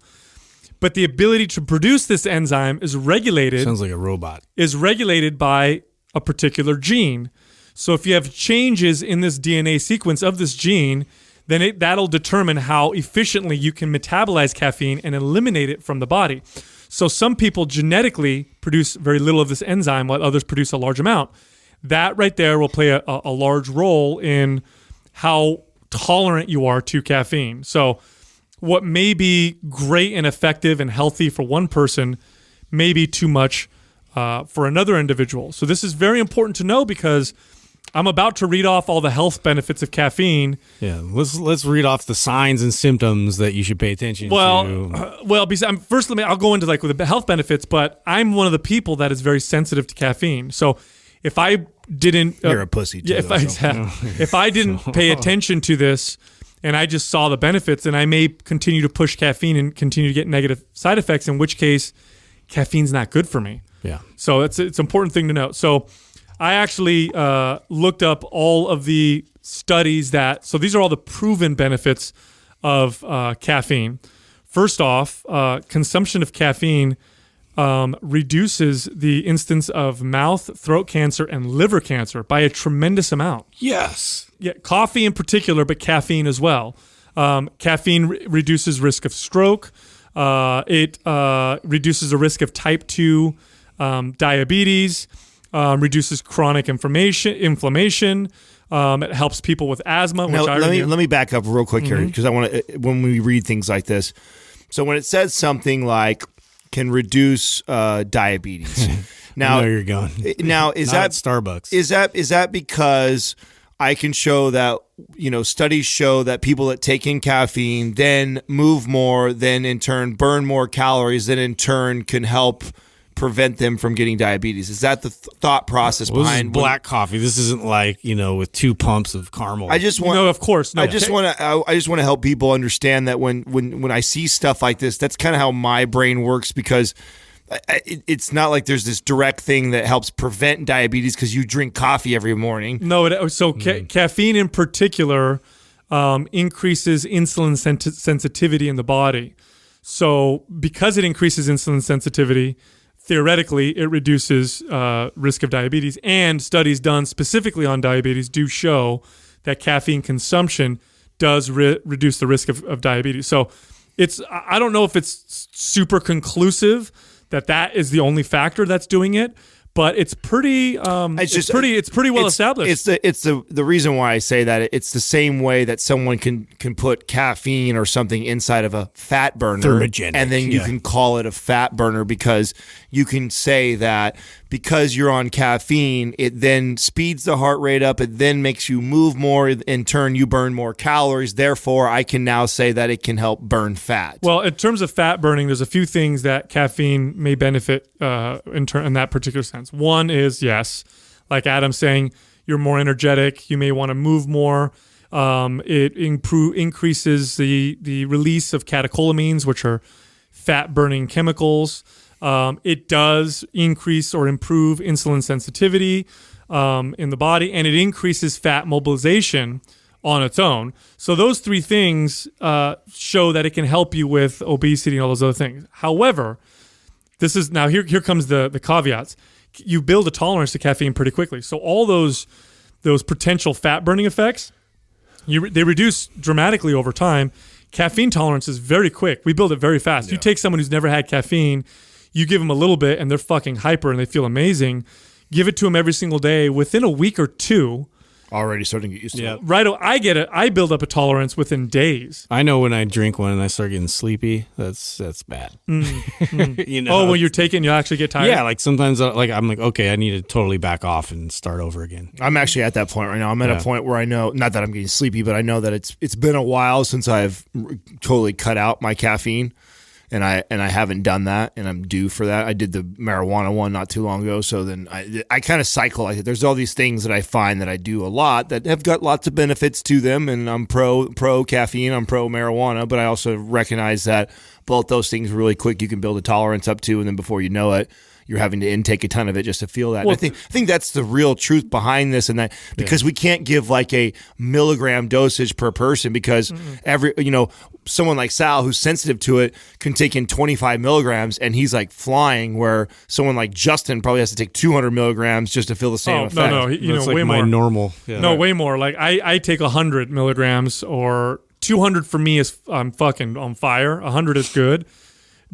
But the ability to produce this enzyme is regulated. Sounds like a robot. Is regulated by a particular gene. So if you have changes in this DNA sequence of this gene, then that'll determine how efficiently you can metabolize caffeine and eliminate it from the body. So some people genetically produce very little of this enzyme, while others produce a large amount. That right there will play a large role in how tolerant you are to caffeine. So what may be great and effective and healthy for one person may be too much for another individual. So this is very important to know because I'm about to read off all the health benefits of caffeine. Yeah, let's read off the signs and symptoms that you should pay attention to. I'll go into with the health benefits, but I'm one of the people that is very sensitive to caffeine. So if I didn't, you're a pussy too. If I didn't pay attention to this and I just saw the benefits, then I may continue to push caffeine and continue to get negative side effects. In which case, caffeine's not good for me. Yeah. So it's an important thing to note. So I actually looked up all of the studies so these are all the proven benefits of caffeine. First off, consumption of caffeine reduces the instance of mouth, throat cancer, and liver cancer by a tremendous amount. Yes. Yeah, coffee in particular, but caffeine as well. Caffeine reduces risk of stroke. It reduces the risk of type 2 diabetes. Reduces chronic inflammation. It helps people with asthma. Now, let me back up real quick here because I want to. When we read things like this, So when it says something like can reduce diabetes, now I know you're going. Now is Not that at Starbucks? Is that because I can show that studies show that people that take in caffeine then move more, then in turn burn more calories, then in turn can help prevent them from getting diabetes? Is that the thought process behind this is black coffee? This isn't like with 2 pumps of caramel. I just want, no, of course, no. I just want to help people understand that when I see stuff like this, that's kind of how my brain works, because it's not like there's this direct thing that helps prevent diabetes because you drink coffee every morning. No, caffeine in particular increases insulin sensitivity in the body. So because it increases insulin sensitivity, theoretically, it reduces risk of diabetes, and studies done specifically on diabetes do show that caffeine consumption does reduce the risk of diabetes. So I don't know if it's super conclusive that is the only factor that's doing it, but it's pretty it's pretty well established. It's the reason why I say that. It's the same way that someone can put caffeine or something inside of a fat burner, thermogenic, and then you can call it a fat burner, because you can say that because you're on caffeine, it then speeds the heart rate up, it then makes you move more, in turn you burn more calories, therefore I can now say that it can help burn fat. Well, in terms of fat burning, there's a few things that caffeine may benefit in that particular sense. One is, yes, like Adam's saying, you're more energetic, you may want to move more. It increases the release of catecholamines, which are fat-burning chemicals. It does increase or improve insulin sensitivity in the body, and it increases fat mobilization on its own. So those 3 things show that it can help you with obesity and all those other things. However, here comes the caveats. You build a tolerance to caffeine pretty quickly. So all those potential fat-burning effects, they reduce dramatically over time. Caffeine tolerance is very quick. We build it very fast. Yeah. You take someone who's never had caffeine, you give them a little bit and they're fucking hyper and they feel amazing. Give it to them every single day. Within a week or 2, already starting to get used to it. Right, I get it. I build up a tolerance within days. I know when I drink one and I start getting sleepy, that's bad. Oh, when you're taking, you actually get tired? Yeah, like sometimes I'm like, okay, I need to totally back off and start over again. I'm actually at that point right now. I'm at a point where I know, not that I'm getting sleepy, but I know that it's been a while since I've totally cut out my caffeine. And I haven't done that, and I'm due for that. I did the marijuana one not too long ago, so then I kind of cycle. There's all these things that I find that I do a lot that have got lots of benefits to them, and I'm pro caffeine, I'm pro marijuana, but I also recognize that both those things really quick you can build a tolerance up to, and then before you know it, you're having to intake a ton of it just to feel that. Well, I think that's the real truth behind this, and that because we can't give like a milligram dosage per person, because someone like Sal who's sensitive to it can take in 25 milligrams and he's like flying, where someone like Justin probably has to take 200 milligrams just to feel the same effect. No, that's like way my more. Normal. Yeah. No, way more. Like I take 100 milligrams, or 200 for me is I'm fucking on fire. 100 is good.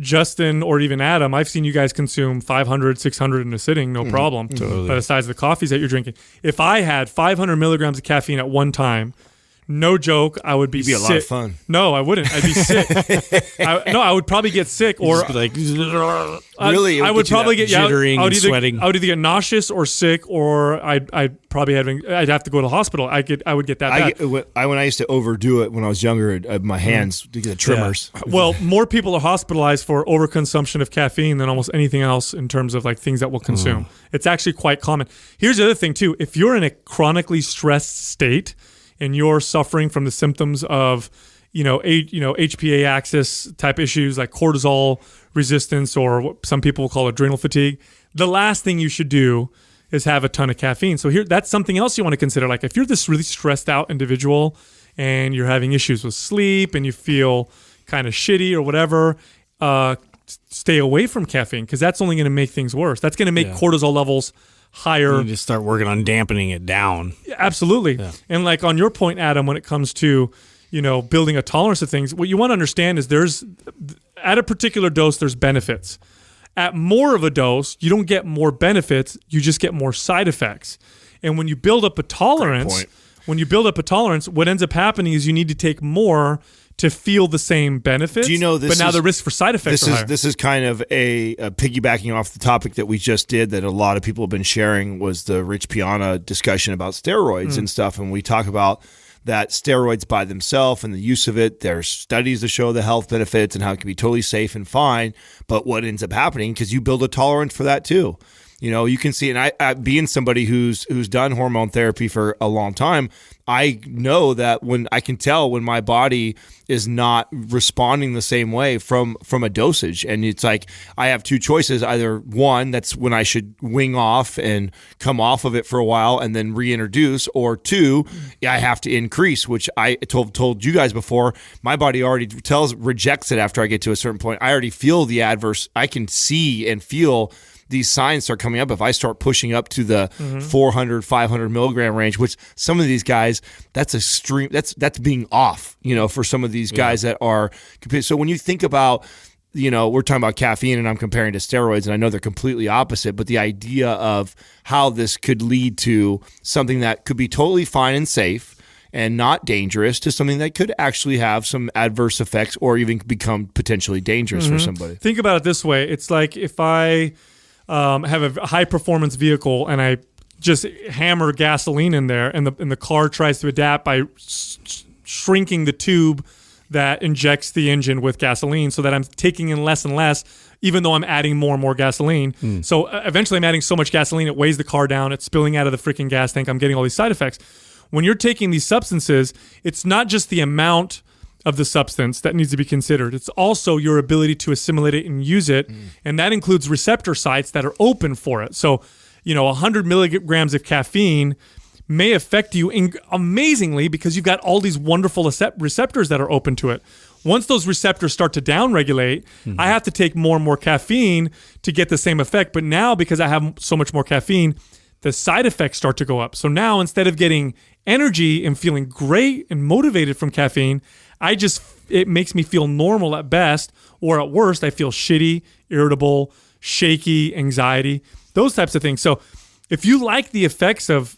Justin or even Adam, I've seen you guys consume 500, 600 in a sitting, no problem. Totally. By the size of the coffees that you're drinking. If I had 500 milligrams of caffeine at one time, no joke, I would be sick. It'd be a lot of fun. No, I wouldn't. I'd be sick. I would probably get sick, or like really. I would probably get jittering and sweating. I would either get nauseous or sick, or I'd probably I'd have to go to the hospital. I would get that bad. When I used to overdo it when I was younger, my hands to get tremors. Yeah. Well, more people are hospitalized for overconsumption of caffeine than almost anything else in terms of like things that we'll consume. It's actually quite common. Here's the other thing too: if you're in a chronically stressed state and you're suffering from the symptoms of, HPA axis type issues like cortisol resistance, or what some people will call adrenal fatigue, the last thing you should do is have a ton of caffeine. So that's something else you want to consider. Like if you're this really stressed out individual and you're having issues with sleep and you feel kind of shitty or whatever, stay away from caffeine, because that's only going to make things worse. That's going to make cortisol levels higher. You need to start working on dampening it down. Absolutely. Yeah. And like on your point, Adam, when it comes to, building a tolerance to things, what you want to understand is there's, at a particular dose, there's benefits. At more of a dose, you don't get more benefits, you just get more side effects. And when you build up a tolerance, what ends up happening is you need to take more to feel the same benefits. Do you know this? But now the risk for side effects are higher. This is kind of a piggybacking off the topic that we just did that a lot of people have been sharing was the Rich Piana discussion about steroids and stuff. And we talk about that steroids by themselves and the use of it. There's studies to show the health benefits and how it can be totally safe and fine. But what ends up happening, because you build a tolerance for that too. You know, you can see, and I being somebody who's done hormone therapy for a long time, I know that when I can tell when my body is not responding the same way from a dosage. And it's like I have two choices. Either one, that's when I should wing off and come off of it for a while and then reintroduce, or two, I have to increase, which I told you guys before. My body already rejects it after I get to a certain point. I already feel the adverse. I can see and feel these signs start coming up. If I start pushing up to the 400, 500 milligram range, which some of these guys, that's extreme. That's being off, you know, for some of these guys that are. So when you think about, you know, we're talking about caffeine and I'm comparing to steroids, and I know they're completely opposite, but the idea of how this could lead to something that could be totally fine and safe and not dangerous to something that could actually have some adverse effects or even become potentially dangerous for somebody. Think about it this way. It's like if I have a high performance vehicle and I just hammer gasoline in there, and the car tries to adapt by shrinking the tube that injects the engine with gasoline, so that I'm taking in less and less, even though I'm adding more and more gasoline. So eventually I'm adding so much gasoline, it weighs the car down, it's spilling out of the freaking gas tank, I'm getting all these side effects. When you're taking these substances, it's not just the amount of the substance that needs to be considered. It's also your ability to assimilate it and use it. And that includes receptor sites that are open for it. So, you know, 100 milligrams of caffeine may affect you amazingly because you've got all these wonderful receptors that are open to it. Once those receptors start to downregulate, I have to take more and more caffeine to get the same effect. But now, because I have so much more caffeine, the side effects start to go up. So now, instead of getting energy and feeling great and motivated from caffeine, it makes me feel normal at best, or at worst, I feel shitty, irritable, shaky, anxiety, those types of things. So if you like the effects of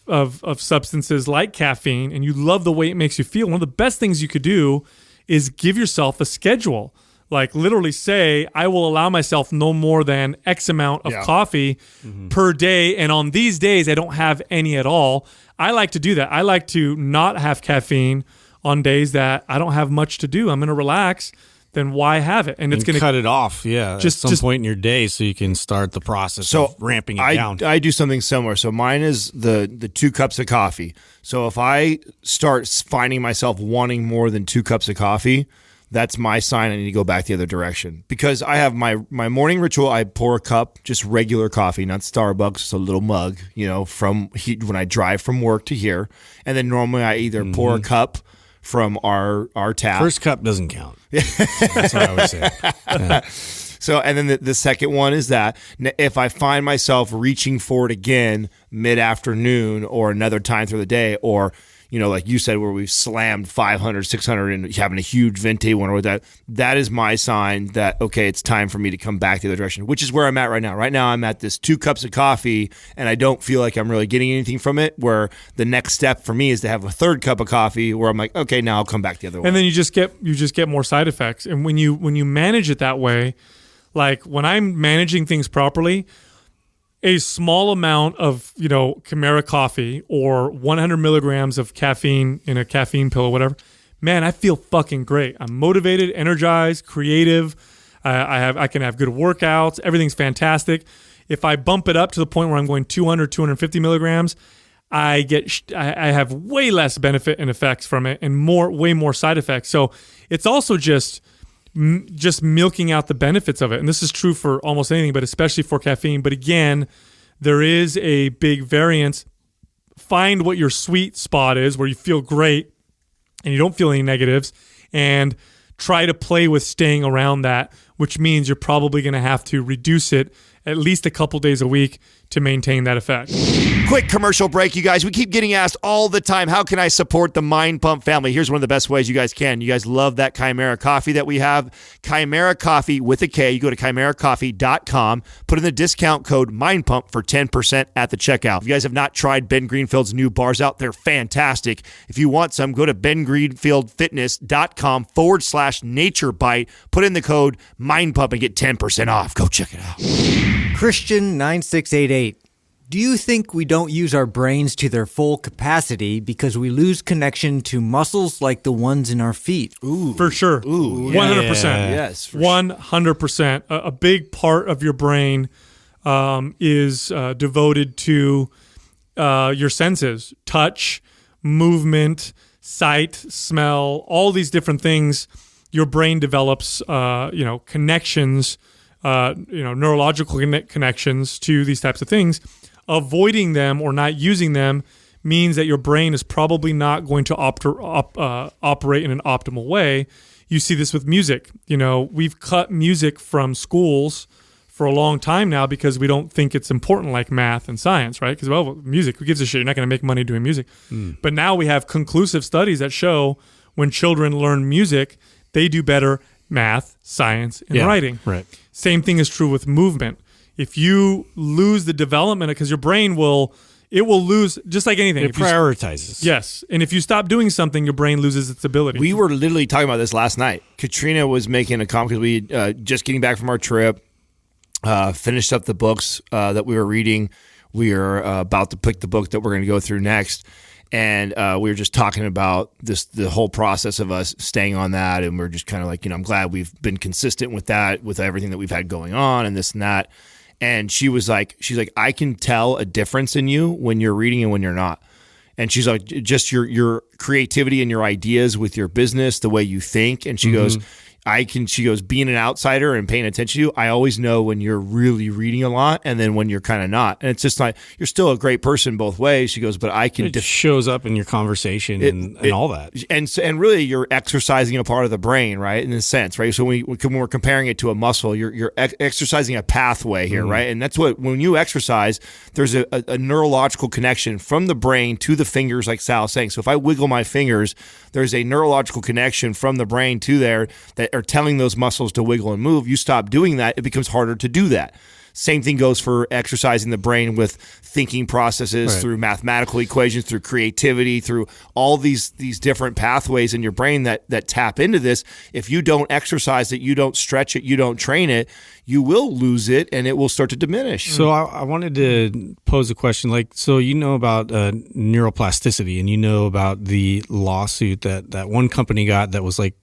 substances like caffeine and you love the way it makes you feel, one of the best things you could do is give yourself a schedule. Like literally say, I will allow myself no more than X amount of coffee per day. And on these days, I don't have any at all. I like to do that. I like to not have caffeine on days that I don't have much to do. I'm going to relax. Then why have it? And it's going to cut it off. Yeah. Just at some point in your day so you can start the process of ramping it down. I do something similar. So mine is the 2 cups of coffee. So if I start finding myself wanting more than 2 cups of coffee, that's my sign I need to go back the other direction. Because I have my morning ritual. I pour a cup, just regular coffee, not Starbucks, just a little mug, you know, from when I drive from work to here. And then normally I either pour a cup from our tap. First cup doesn't count. That's what I would say. Yeah. So, and then the second one is that if I find myself reaching for it again mid-afternoon or another time through the day, or, you know, like you said, where we've slammed 500, 600 and having a huge venti one or that is my sign that, okay, it's time for me to come back the other direction, which is where I'm at right now. Right now I'm at this 2 cups of coffee and I don't feel like I'm really getting anything from it, where the next step for me is to have a 3rd cup of coffee where I'm like, okay, now I'll come back the other way. And then you just get more side effects. And when you manage it that way, like when I'm managing things properly, a small amount of, you know, Chimera coffee or 100 milligrams of caffeine in a caffeine pill or whatever, man, I feel fucking great. I'm motivated, energized, creative. I can have good workouts. Everything's fantastic. If I bump it up to the point where I'm going 200, 250 milligrams, I have way less benefit and effects from it, and way more side effects. So it's also just milking out the benefits of it. And this is true for almost anything, but especially for caffeine. But again, there is a big variance. Find what your sweet spot is, where you feel great and you don't feel any negatives, and try to play with staying around that, which means you're probably going to have to reduce it at least a couple days a week to maintain that effect. Quick commercial break, you guys. We keep getting asked all the time, how can I support the Mind Pump family? Here's one of the best ways you guys can. You guys love that Chimera coffee that we have. Chimera Coffee with a K. You go to chimeracoffee.com, put in the discount code MindPump for 10% at the checkout. If you guys have not tried Ben Greenfield's new bars out, they're fantastic. If you want some, go to bengreenfieldfitness.com/naturebite, put in the code MindPump and get 10% off. Go check it out. Christian9688. Do you think we don't use our brains to their full capacity because we lose connection to muscles like the ones in our feet? Ooh. For sure. Ooh. 100%. Yes. 100%. A big part of your brain is devoted to your senses, touch, movement, sight, smell, all these different things. Your brain develops, connections, neurological connections to these types of things. Avoiding them or not using them means that your brain is probably not going to operate in an optimal way. You see this with music. We've cut music from schools for a long time now because we don't think it's important like math and science, right? Because, music, who gives a shit? You're not going to make money doing music. But now we have conclusive studies that show when children learn music, they do better math, science, and writing. Right. Same thing is true with movement. If you lose the development, because your brain will lose, just like anything. It prioritizes. Yes. And if you stop doing something, your brain loses its ability. We were literally talking about this last night. Katrina was making a comment because we just getting back from our trip, finished up the books that we were reading. We are about to pick the book that we're going to go through next. And we were just talking about the whole process of us staying on that. And we're just kind of like, I'm glad we've been consistent with that, with everything that we've had going on and this and that. And she's like, I can tell a difference in you when you're reading and when you're not. And she's like, just your creativity and your ideas with your business, the way you think. And she goes, being an outsider and paying attention to you, I always know when you're really reading a lot and then when you're kind of not. And it's just like, you're still a great person both ways. She goes, but I can... It shows up in your conversation and all that. And really you're exercising a part of the brain, right? In a sense, right? So when we're comparing it to a muscle, you're exercising a pathway here, right? And that's when you exercise, there's a neurological connection from the brain to the fingers, like Sal was saying. So if I wiggle my fingers, there's a neurological connection from the brain to there that are telling those muscles to wiggle and move. You stop doing that, it becomes harder to do that. Same thing goes for exercising the brain with thinking processes, through mathematical equations, through creativity, through all these different pathways in your brain that tap into this. If you don't exercise it, you don't stretch it, you don't train it, you will lose it and it will start to diminish. So I wanted to pose a question. So about neuroplasticity, and about the lawsuit that one company got that was like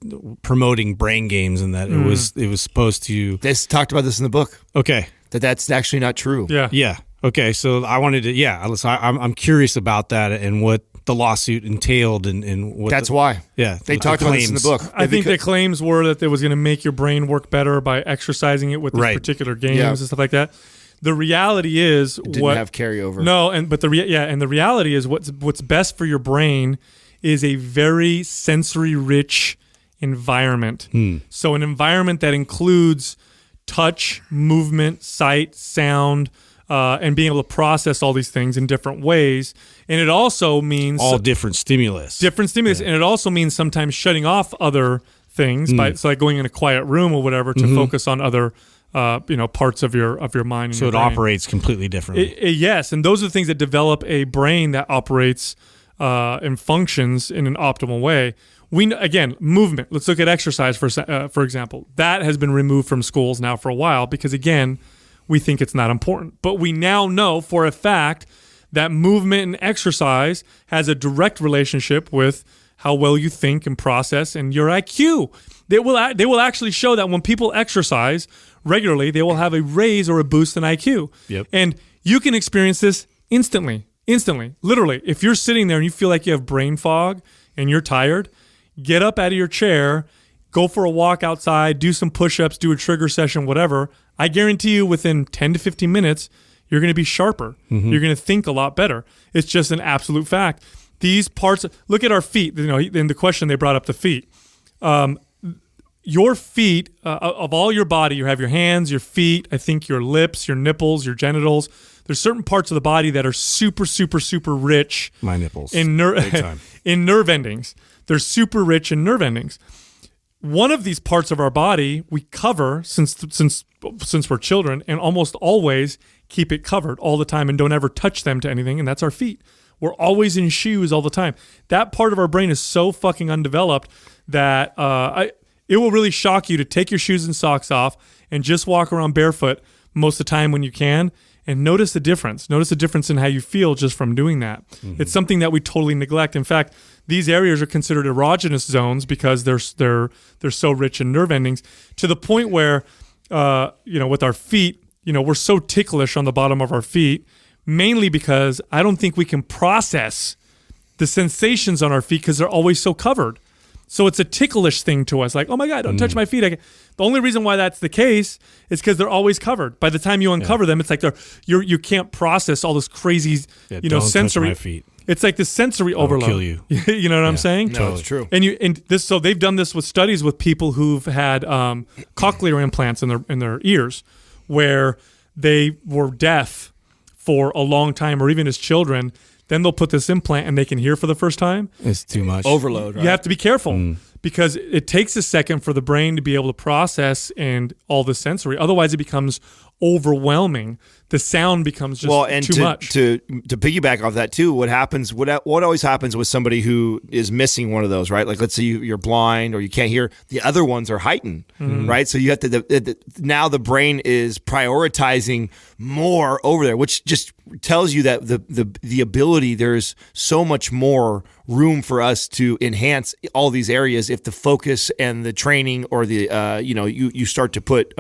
promoting brain games, and that it was supposed to... They talked about this in the book. Okay. That's actually not true. Yeah. Okay. So I wanted to, I'm curious about that and what the lawsuit entailed and what. That's why. Yeah. They talked about this in the book. I think the claims were that it was going to make your brain work better by exercising it with these particular games and stuff like that. The reality is it didn't have carryover. No, and the reality is what's best for your brain is a very sensory rich environment. So an environment that includes touch, movement, sight, sound, and being able to process all these things in different ways. And it also means... all different stimulus. Yeah. And it also means sometimes shutting off other things, so like going in a quiet room or whatever to focus on other parts of your mind. So it operates completely differently. Yes, and those are the things that develop a brain that operates and functions in an optimal way. Movement. Let's look at exercise for example. That has been removed from schools now for a while because, again, we think it's not important. But we now know for a fact that movement and exercise has a direct relationship with how well you think and process and your IQ. They will actually show that when people exercise regularly, they will have a raise or a boost in IQ. Yep. And you can experience this instantly. Literally. If you're sitting there and you feel like you have brain fog and you're tired, get up out of your chair, go for a walk outside, do some push-ups, do a trigger session, whatever. I guarantee you within 10 to 15 minutes, you're going to be sharper. You're going to think a lot better. It's just an absolute fact. These parts, look at our feet. In the question they brought up the feet. your feet, of all your body, you have your hands, your feet, I think your lips, your nipples, your genitals. There's certain parts of the body that are super, super, super rich. My nipples. In in nerve endings. They're super rich in nerve endings. One of these parts of our body we cover since we're children, and almost always keep it covered all the time and don't ever touch them to anything, and that's our feet. We're always in shoes all the time. That part of our brain is so fucking undeveloped that it will really shock you to take your shoes and socks off and just walk around barefoot most of the time when you can, and notice the difference. Notice the difference in how you feel just from doing that. Mm-hmm. It's something that we totally neglect. In fact, these areas are considered erogenous zones because they're so rich in nerve endings, to the point where with our feet, we're so ticklish on the bottom of our feet, mainly because I don't think we can process the sensations on our feet because they're always so covered. So it's a ticklish thing to us, like, oh my God, don't touch my feet. The only reason why that's the case is because they're always covered. By the time you uncover them, it's like you can't process all this crazy, sensory. Don't touch my feet. It's like the sensory overload. I'll kill you. You know what I'm saying? No, it's true. So they've done this with studies with people who've had cochlear implants in their ears, where they were deaf for a long time, or even as children. Then they'll put this implant and they can hear for the first time. It's too much. Overload, right? You have to be careful because it takes a second for the brain to be able to process and all the sensory. Otherwise, it becomes overwhelming. The sound becomes just too much. To piggyback off that too, what always happens with somebody who is missing one of those, right? Like, let's say you're blind or you can't hear. The other ones are heightened, right? So you have to now the brain is prioritizing more over there, which just tells you that the ability, there's so much more room for us to enhance all these areas if the focus and the training, or the you start to put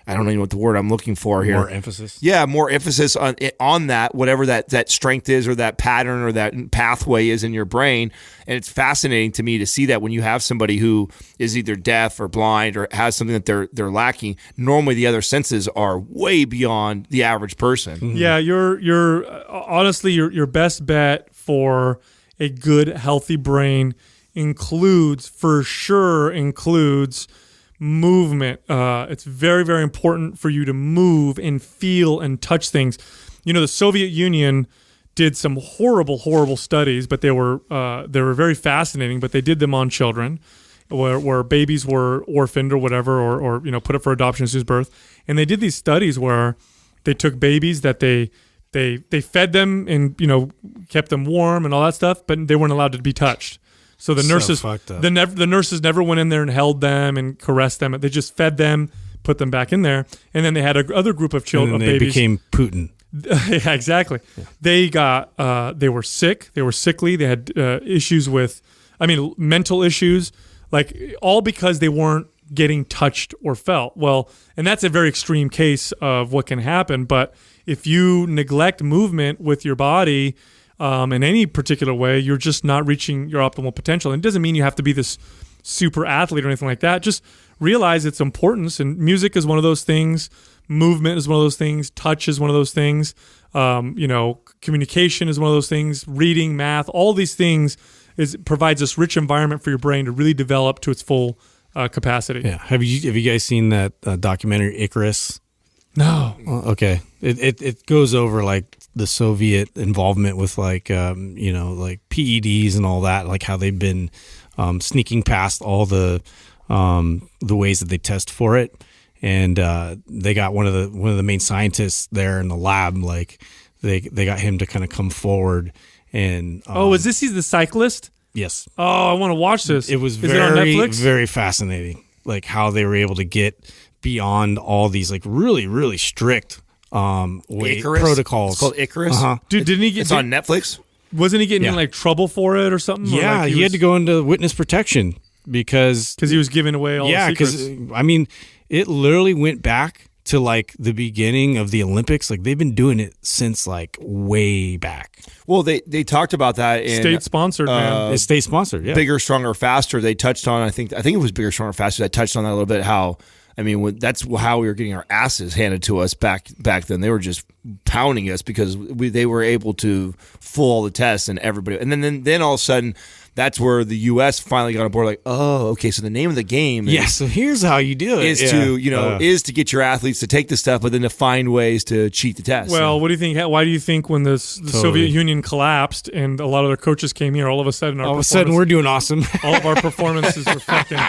I don't even know what the word I'm looking for here. More emphasis? Yeah, more emphasis on that, whatever that strength is, or that pattern or that pathway is in your brain. And it's fascinating to me to see that when you have somebody who is either deaf or blind or has something that they're lacking, normally the other senses are way beyond the average person. Mm-hmm. Yeah, you're honestly, your best bet for a good, healthy brain includes movement. It's very, very important for you to move and feel and touch things. The Soviet Union did some horrible studies, but they were very fascinating. But they did them on children, where babies were orphaned or whatever, or put up for adoption as soon as birth. And they did these studies where they took babies that they fed them and kept them warm and all that stuff, but they weren't allowed to be touched. So the nurses never went in there and held them and caressed them. They just fed them, put them back in there, and then they had another group of children, and they babies. became Putin. Yeah, exactly. Yeah. They were sick. They were sickly. They had issues with, mental issues, like all because they weren't getting touched or felt. Well, and that's a very extreme case of what can happen. But if you neglect movement with your body, in any particular way, you're just not reaching your optimal potential. And it doesn't mean you have to be this super athlete or anything like that. Just realize its importance. And music is one of those things. Movement is one of those things. Touch is one of those things. Communication is one of those things. Reading, math, all these things provides this rich environment for your brain to really develop to its full capacity. Yeah. Have you guys seen that documentary Icarus? No. Okay. It goes over like the Soviet involvement with like PEDs and all that, like how they've been sneaking past all the ways that they test for it, and they got one of the main scientists there in the lab, like they got him to kind of come forward and he's the cyclist? Yes. Oh, I want to watch this. It was it on Netflix? Very fascinating, like how they were able to get beyond all these like really, really strict protocols. It's called Icarus. Uh-huh. Dude, it's on Netflix? Wasn't he getting in like trouble for it or something? Yeah, he had to go into witness protection because he was giving away all the secrets. Yeah, because it literally went back to like the beginning of the Olympics. Like they've been doing it since like way back. Well, they talked about that in state sponsored, man. It's state sponsored. Yeah, Bigger, Stronger, Faster. They touched on. I think it was Bigger, Stronger, Faster that touched on that a little bit. How that's how we were getting our asses handed to us back then. They were just pounding us because they were able to fool all the tests and everybody. And then all of a sudden, that's where the U.S. finally got on board. Like, oh, okay, so the name of the game so here's how you do it. Is to get your athletes to take the stuff, but then to find ways to cheat the test. Well, what do you think? Why do you think when the Soviet Union collapsed and a lot of their coaches came here, all of a sudden we're doing awesome. All of our performances were fucking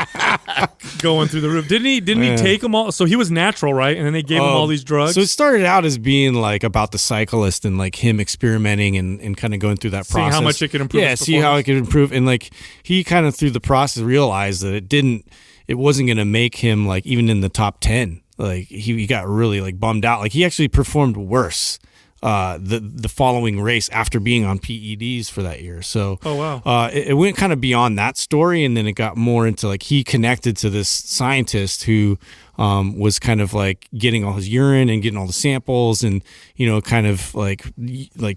going through the roof. Didn't he take them all? So he was natural, right? And then they gave him all these drugs. So it started out as being like about the cyclist and like him experimenting and kind of going through that process. Seeing how much it could improve. Yeah, see how it could improve. And like he kind of through the process realized that it wasn't going to make him like even in the top 10. Like he got really like bummed out. Like he actually performed worse the following race after being on PEDs for that year. So it went kind of beyond that story, and then it got more into like he connected to this scientist who was kind of like getting all his urine and getting all the samples, and kind of like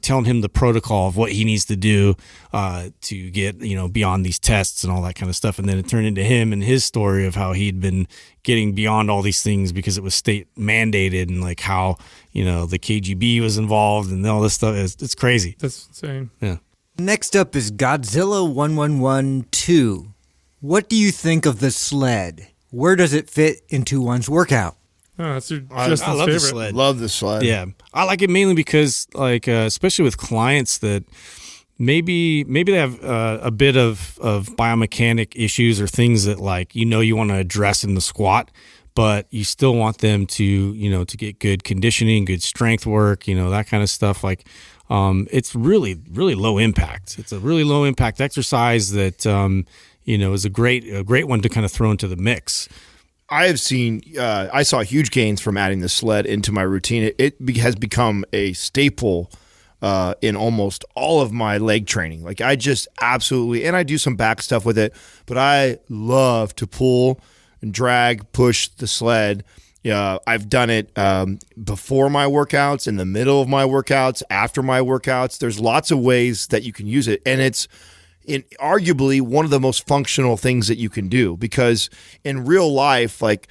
telling him the protocol of what he needs to do to get beyond these tests and all that kind of stuff. And then it turned into him and his story of how he'd been getting beyond all these things because it was state mandated, and like how the KGB was involved and all this stuff. It's crazy. That's insane. Yeah. Next up is Godzilla 1112. What do you think of the Sled? Where does it fit into one's workout? Oh, that's I love favorite. the Sled. Love the Sled. Yeah, I like it mainly because like especially with clients that maybe they have a bit of biomechanic issues or things that like you want to address in the squat, but you still want them to to get good conditioning, good strength work, that kind of stuff. Like it's really low impact. It's a really low impact exercise that is a great one to kind of throw into the mix. I saw huge gains from adding the Sled into my routine. It has become a staple in almost all of my leg training. Like I just absolutely, and I do some back stuff with it, but I love to pull and drag, push the Sled. Yeah, I've done it before my workouts, in the middle of my workouts, after my workouts. There's lots of ways that you can use it, and it's arguably one of the most functional things that you can do, because in real life, like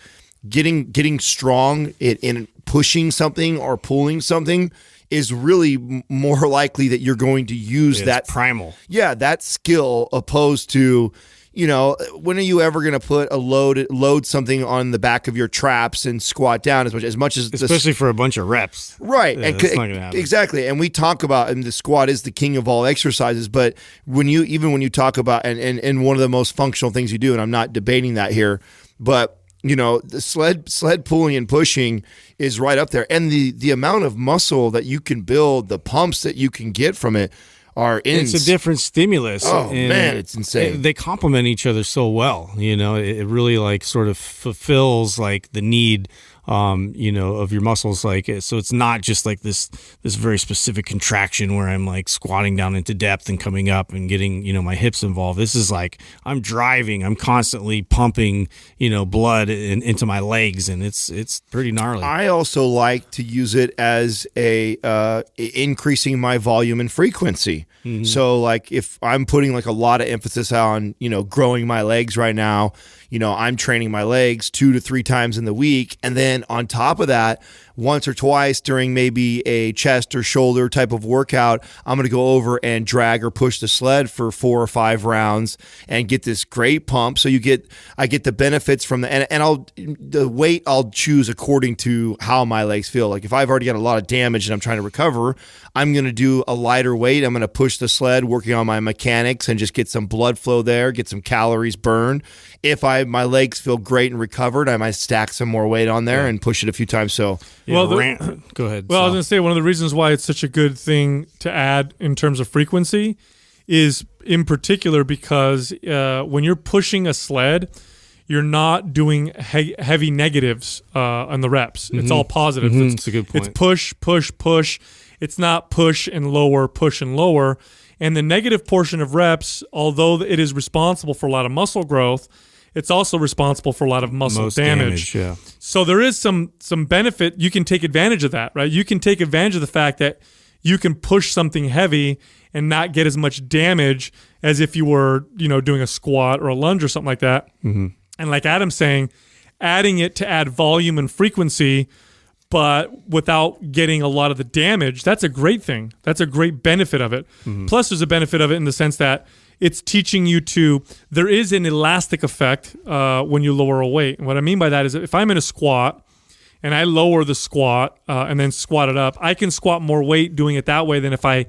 getting strong in pushing something or pulling something is really more likely that you're going to use that primal. Yeah, that skill opposed to, when are you ever going to put load something on the back of your traps and squat down as much as especially for a bunch of reps, right? Yeah, that's not gonna happen. Exactly. And we talk about, and the squat is the king of all exercises. But when you talk about and one of the most functional things you do, and I'm not debating that here, but the sled pulling and pushing is right up there, and the amount of muscle that you can build, the pumps that you can get from it. It's a different stimulus. Oh man, it's insane. They complement each other so well. It really like sort of fulfills like the need, of your muscles. Like, so it's not just like this very specific contraction where I'm like squatting down into depth and coming up and getting, my hips involved. This is like I'm driving. I'm constantly pumping, blood into my legs, and it's pretty gnarly. I also like to use it as increasing my volume and frequency. Mm-hmm. So like if I'm putting like a lot of emphasis on, growing my legs right now, I'm training my legs 2 to 3 times in the week. And then on top of that, once or twice during maybe a chest or shoulder type of workout, I'm going to go over and drag or push the Sled for 4 or 5 rounds and get this great pump. So I get the benefits from the weight I'll choose according to how my legs feel. Like if I've already got a lot of damage and I'm trying to recover, I'm going to do a lighter weight. I'm going to push the Sled, working on my mechanics and just get some blood flow there, get some calories burned. If my legs feel great and recovered, I might stack some more weight on there and push it a few times. So, go ahead. Well, I was going to say one of the reasons why it's such a good thing to add in terms of frequency is in particular because when you're pushing a Sled, you're not doing heavy negatives on the reps. Mm-hmm. It's all positive. Mm-hmm. It's a good point. It's push, push, push. It's not push and lower. And the negative portion of reps, although it is responsible for a lot of muscle growth, it's also responsible for a lot of muscle damage. Yeah. So there is some benefit. You can take advantage of that, right? You can take advantage of the fact that you can push something heavy and not get as much damage as if you were, doing a squat or a lunge or something like that. Mm-hmm. And like Adam's saying, adding it to add volume and frequency, but without getting a lot of the damage, that's a great thing. That's a great benefit of it. Mm-hmm. Plus, there's a benefit of it in the sense that it's teaching you there is an elastic effect when you lower a weight. And what I mean by that is if I'm in a squat and I lower the squat and then squat it up, I can squat more weight doing it that way than if I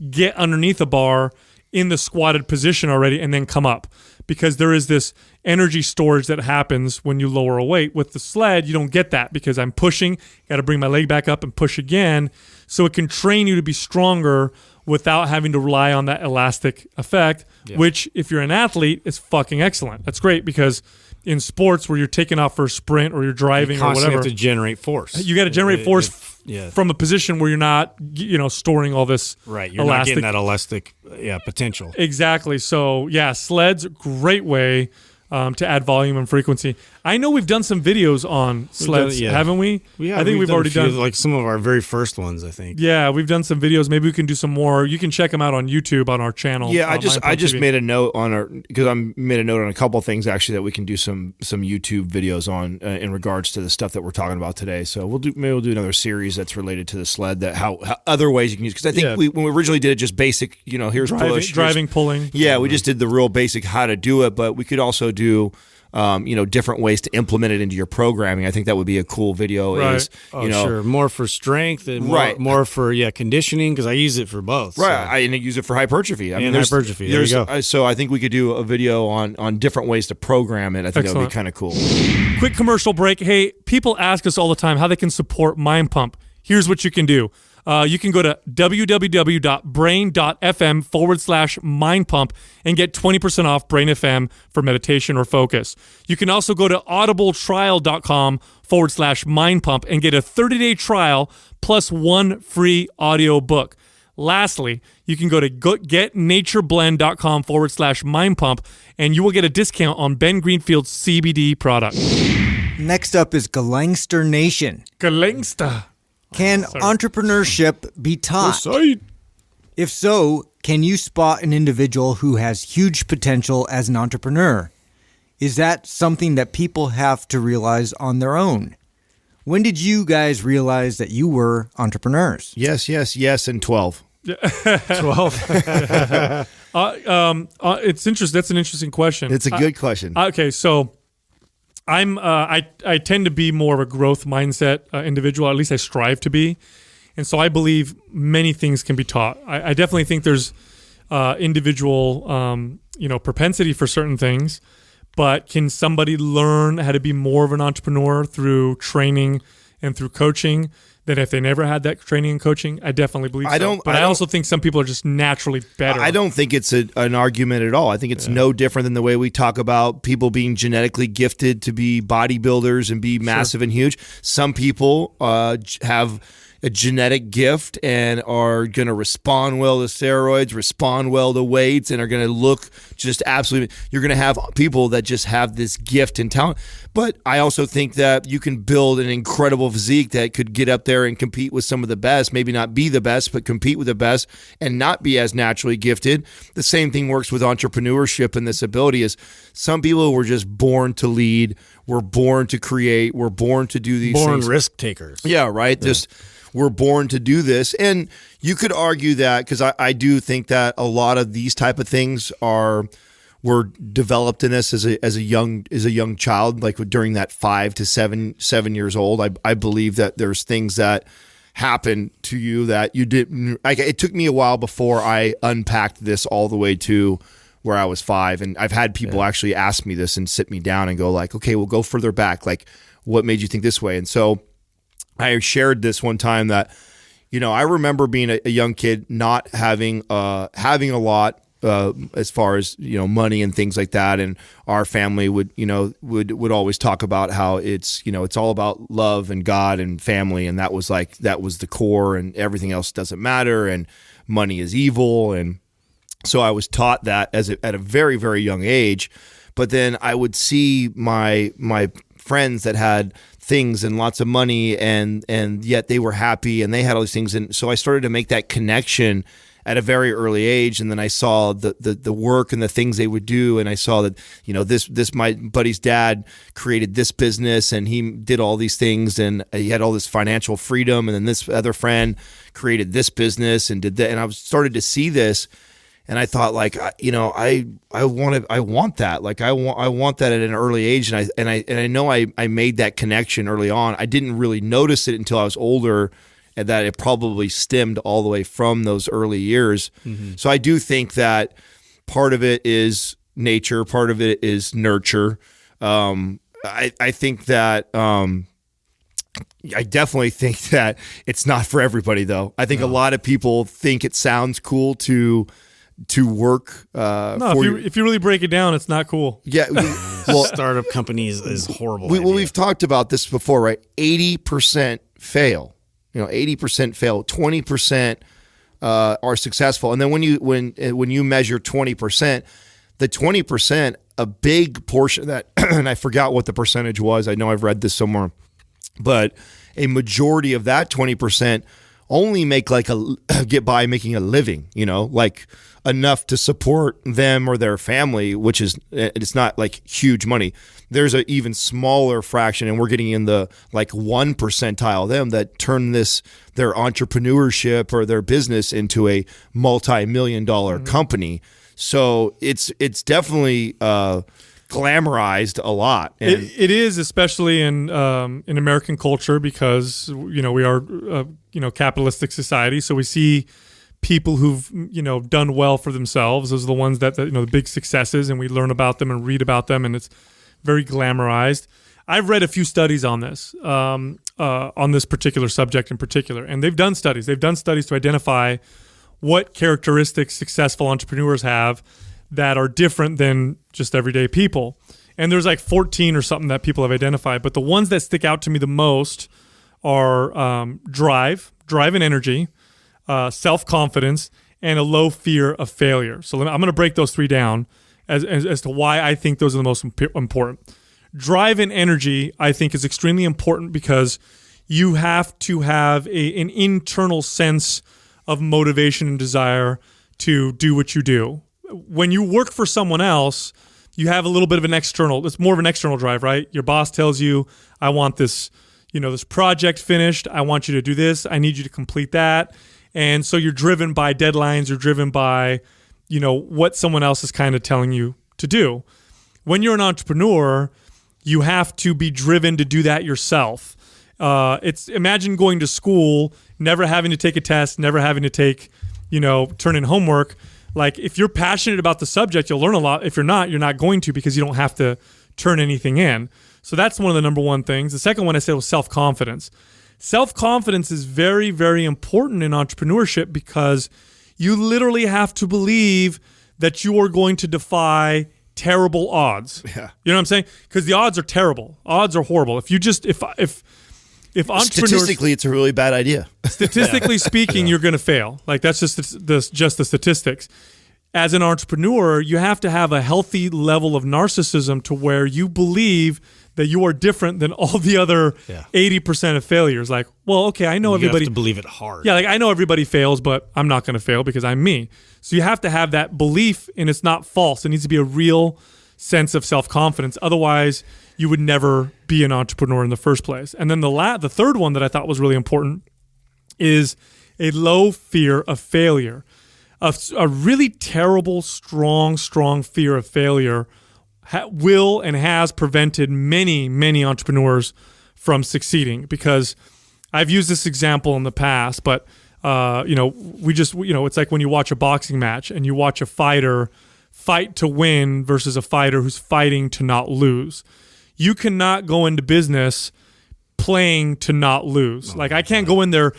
get underneath a bar in the squatted position already and then come up, because there is this energy storage that happens when you lower a weight. With the sled, you don't get that because I'm pushing, got to bring my leg back up and push again. So it can train you to be stronger without having to rely on that elastic effect, which if you're an athlete is fucking excellent. That's great because in sports where you're taking off for a sprint or you're driving or whatever, you have to generate force. You got to generate force from a position where you're not, storing all this. Right, you're not getting that elastic, potential. Exactly. So Sled's a great way to add volume and frequency. I know we've done some videos on sleds, haven't we? I think we've already done like some of our very first ones. I think. Yeah, we've done some videos. Maybe we can do some more. You can check them out on YouTube on our channel. Yeah, I just made a note on a couple of things actually that we can do some YouTube videos on in regards to the stuff that we're talking about today. So maybe we'll do another series that's related to the sled, that how other ways you can use. Because I think when we originally did it, just basic. Here's driving, pulling. Yeah, we just did the real basic how to do it, but we could also do different ways to implement it into your programming. I think that would be a cool video. Right. Sure. More for strength and more for conditioning, because I use it for both. Right. So. I use it for hypertrophy. Hypertrophy. There you go. So I think we could do a video on different ways to program it. I think that would be kind of cool. Quick commercial break. Hey, people ask us all the time how they can support Mind Pump. Here's what you can do. You can go to www.brain.fm/mindpump and get 20% off Brain FM for meditation or focus. You can also go to audibletrial.com/mindpump and get a 30-day trial plus 1 free audio book. Lastly, you can go to getnatureblend.com/mindpump and you will get a discount on Ben Greenfield's CBD product. Next up is Galangster Nation. Galangster. Can entrepreneurship be taught? If so, can you spot an individual who has huge potential as an entrepreneur? Is that something that people have to realize on their own? When did you guys realize that you were entrepreneurs? Yes, and 12. 12. It's interesting. That's an interesting question. It's a good question. Okay, so I tend to be more of a growth mindset individual. At least I strive to be, and so I believe many things can be taught. I definitely think there's individual propensity for certain things, but can somebody learn how to be more of an entrepreneur through training and through coaching than if they never had that training and coaching? I definitely believe so. But I also think some people are just naturally better. I don't think it's an argument at all. I think it's no different than the way we talk about people being genetically gifted to be bodybuilders and be massive and huge. Some people have a genetic gift and are going to respond well to steroids, respond well to weights, and are going to look just absolutely. You're going to have people that just have this gift and talent. But I also think that you can build an incredible physique that could get up there and compete with some of the best, maybe not be the best, but compete with the best and not be as naturally gifted. The same thing works with entrepreneurship, and this ability is some people were just born to lead, were born to create, were born to do these things. Born risk takers. Yeah, right? Yeah. Just we're born to do this. And you could argue that, because I do think that a lot of these type of things were developed in us as a young child, like during that 5 to 7 years old. I believe that there's things that happen to you that you didn't. It took me a while before I unpacked this all the way to where I was 5, and I've had people actually ask me this and sit me down and go like, okay, we'll go further back. Like, what made you think this way? And so I shared this one time that, I remember being a young kid, not having a lot as far as money and things like that, and our family would always talk about how it's all about love and God and family, and that was the core, and everything else doesn't matter, and money is evil. And so I was taught that at a very, very young age. But then I would see my friends that had things and lots of money, and yet they were happy and they had all these things, and so I started to make that connection at a very early age. And then I saw the work and the things they would do, and I saw that this my buddy's dad created this business and he did all these things and he had all this financial freedom, and then this other friend created this business and did that, and I started to see this. And I thought, like, I want that. Like, I want that at an early age. And I know I made that connection early on. I didn't really notice it until I was older, and that it probably stemmed all the way from those early years. Mm-hmm. So I do think that part of it is nature, part of it is nurture. I think that I definitely think that it's not for everybody, though. I think a lot of people think it sounds cool to work. If you really break it down, it's not cool. Yeah, well, startup companies is horrible. We've talked about this before, right? 80% fail. 80% fail. 20% are successful. And then when you measure 20%, the 20%, a big portion of that, and I forgot what the percentage was. I know I've read this somewhere, but a majority of that 20% only get by making a living, like enough to support them or their family, which is, it's not like huge money. There's an even smaller fraction, and we're getting in the like 1 percentile of them that turn their entrepreneurship or their business into a multi-million-dollar company. So it's definitely glamorized a lot. And it is, especially in American culture, because we are capitalistic society. So we see people who've done well for themselves. Those are the ones that the big successes, and we learn about them and read about them, and it's very glamorized. I've read a few studies on this particular subject in particular, and they've done studies. They've done studies to identify what characteristics successful entrepreneurs have that are different than just everyday people. And there's like 14 or something that people have identified. But the ones that stick out to me the most are drive and energy, self-confidence, and a low fear of failure. So I'm going to break those three down as to why I think those are the most important. Drive and energy, I think, is extremely important because you have to have an internal sense of motivation and desire to do what you do. When you work for someone else, you have a little bit of it's more of an external drive, right? Your boss tells you, I want this, this project finished. I want you to do this. I need you to complete that. And so you're driven by deadlines. You're driven by, what someone else is kind of telling you to do. When you're an entrepreneur, you have to be driven to do that yourself. Imagine going to school, never having to take a test, never having to turn in homework. Like, if you're passionate about the subject, you'll learn a lot. If you're not going to, because you don't have to turn anything in. So that's one of the number one things. The second one I said was self-confidence. Self-confidence is very, very important in entrepreneurship because you literally have to believe that you are going to defy terrible odds. Yeah. You know what I'm saying? Because the odds are terrible. Odds are horrible. If entrepreneurs, statistically, it's a really bad idea. Statistically speaking, you're going to fail. Like, that's just the statistics. As an entrepreneur, you have to have a healthy level of narcissism to where you believe that you are different than all the other 80% of failures. Like, well, okay, I know everybody. You have to believe it hard. Yeah, like, I know everybody fails, but I'm not going to fail because I'm me. So you have to have that belief, and it's not false. It needs to be a real sense of self-confidence. Otherwise, you would never be an entrepreneur in the first place. And then the third one that I thought was really important is a low fear of failure. A really terrible, strong fear of failure will and has prevented many, many entrepreneurs from succeeding. Because I've used this example in the past, but it's like when you watch a boxing match and you watch a fighter fight to win versus a fighter who's fighting to not lose. You cannot go into business playing to not lose. Like, I can't go in there